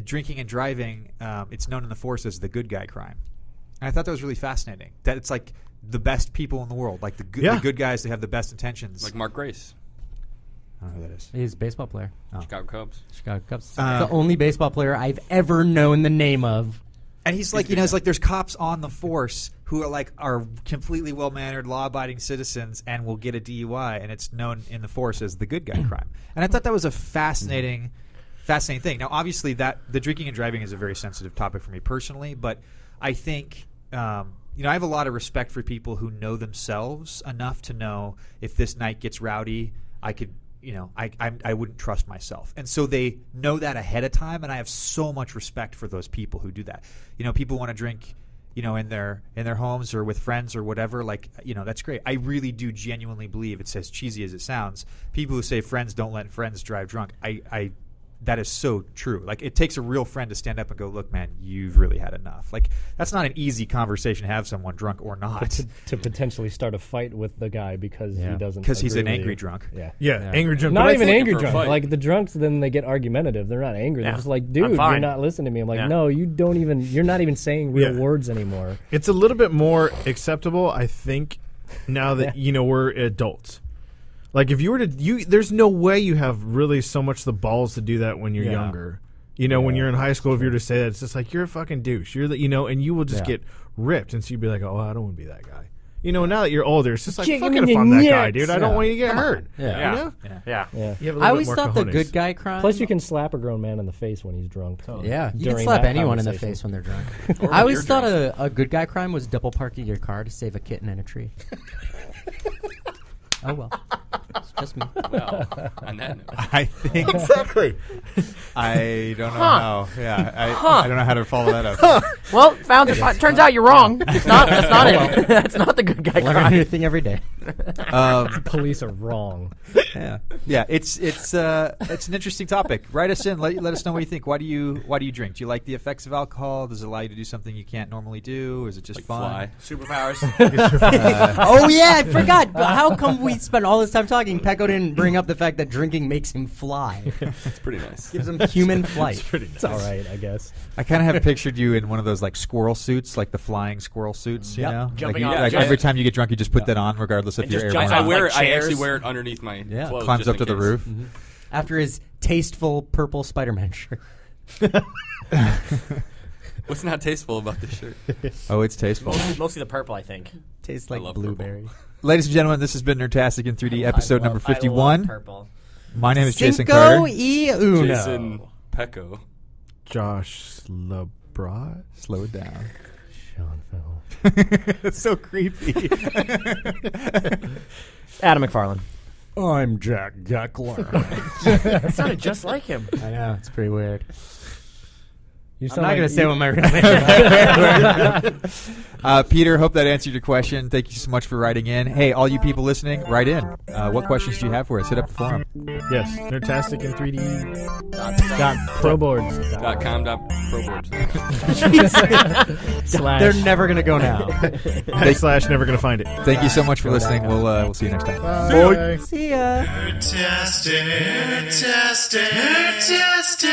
drinking and driving. It's known in the force as the good guy crime. And I thought that was really fascinating. That it's like the best people in the world, like the good guys that have the best intentions. Like Mark Grace, I don't know who that is. He's a baseball player. Chicago Cubs. Chicago Cubs. The only baseball player I've ever known the name of. And he's like, it's like there's cops on the force who are completely well-mannered, law-abiding citizens and will get a DUI, and it's known in the force as the good guy crime. And I thought that was a fascinating thing. Now, obviously, the drinking and driving is a very sensitive topic for me personally, but I think I have a lot of respect for people who know themselves enough to know if this night gets rowdy, I could, I wouldn't trust myself. And so they know that ahead of time, and I have so much respect for those people who do that. People want to drink, in their homes or with friends or whatever. Like, that's great. I really do genuinely believe, it's as cheesy as it sounds, people who say friends don't let friends drive drunk, that is so true. Like, it takes a real friend to stand up and go, look, man, you've really had enough. Like, that's not an easy conversation to have someone drunk or not. To potentially start a fight with the guy because he doesn't. Because he's an angry drunk. Yeah, angry drunk. Not even angry drunk. Like, the drunks, then they get argumentative. They're not angry. They're just like, dude, you're not listening to me. I'm like, no, you're not even saying real words anymore. It's a little bit more acceptable, I think, now that, we're adults. Like, if you were to, there's no way you have really so much the balls to do that when you're younger. When you're in high school, if you were to say that, it's just like, you're a fucking douche. You're the, and you will just get ripped. And so you'd be like, oh, I don't want to be that guy. Now that you're older, it's just like, fuck it if I'm that guy, dude. I don't want you to get hurt. Yeah. You I always thought the good guy crime. Plus, you can slap a grown man in the face when he's drunk. Yeah, you can slap anyone in the face when they're drunk. I always thought a good guy crime was double parking your car to save a kitten in a tree. Oh, well. It's just me. Well, on that note. I think... Exactly. I don't know how. Yeah, I don't know how to follow that up. Well, turns out you're wrong. That's not it. That's not the good guy Learn crime. a new thing every day. Police are wrong. Yeah. It's an interesting topic. Write us in. Let us know what you think. Why do you drink? Do you like the effects of alcohol? Does it allow you to do something you can't normally do? Is it just fun? Fly. Superpowers. Oh, yeah, I forgot. How come we spent all this time talking? Pecco didn't bring up the fact that drinking makes him fly. That's pretty nice. Gives him human flight. It's pretty nice. It's all right, I guess. I kind of have pictured you in one of those like squirrel suits, like the flying squirrel suits. You know, Jumping like, off. every time you get drunk, you just put that on, regardless if And you're just airborne. jump off. I chairs. actually wear it underneath my clothes. Climbs just up in to the case. roof. After his tasteful purple Spider-Man shirt. What's not tasteful about this shirt? Oh, it's tasteful. Mostly the purple, I think. Tastes like love blueberry. Ladies and gentlemen, this has been Nerdtastic in 3D, episode number I love 51. purple. My name is Jason Cinco Carter. y uno. Jason Pecco. Josh LeBron. Slow it down. Sean Fennell. It's so creepy. Adam McFarlane. I'm Jack Geckler. That sounded just like him. I know, it's pretty weird. You I'm sound not like going to say what my real name is. Peter, hope that answered your question. Thank you so much for writing in. Hey, all you people listening, write in. What questions do you have for us? Hit up the forum. Yes, Nerdtastic in 3D. .com.proboards. They're never going to go now. / never gonna find it. Thank you so much for listening. We'll see you next time. Bye. See ya. Nerdtastic, Nerdtastic, Nerdtastic.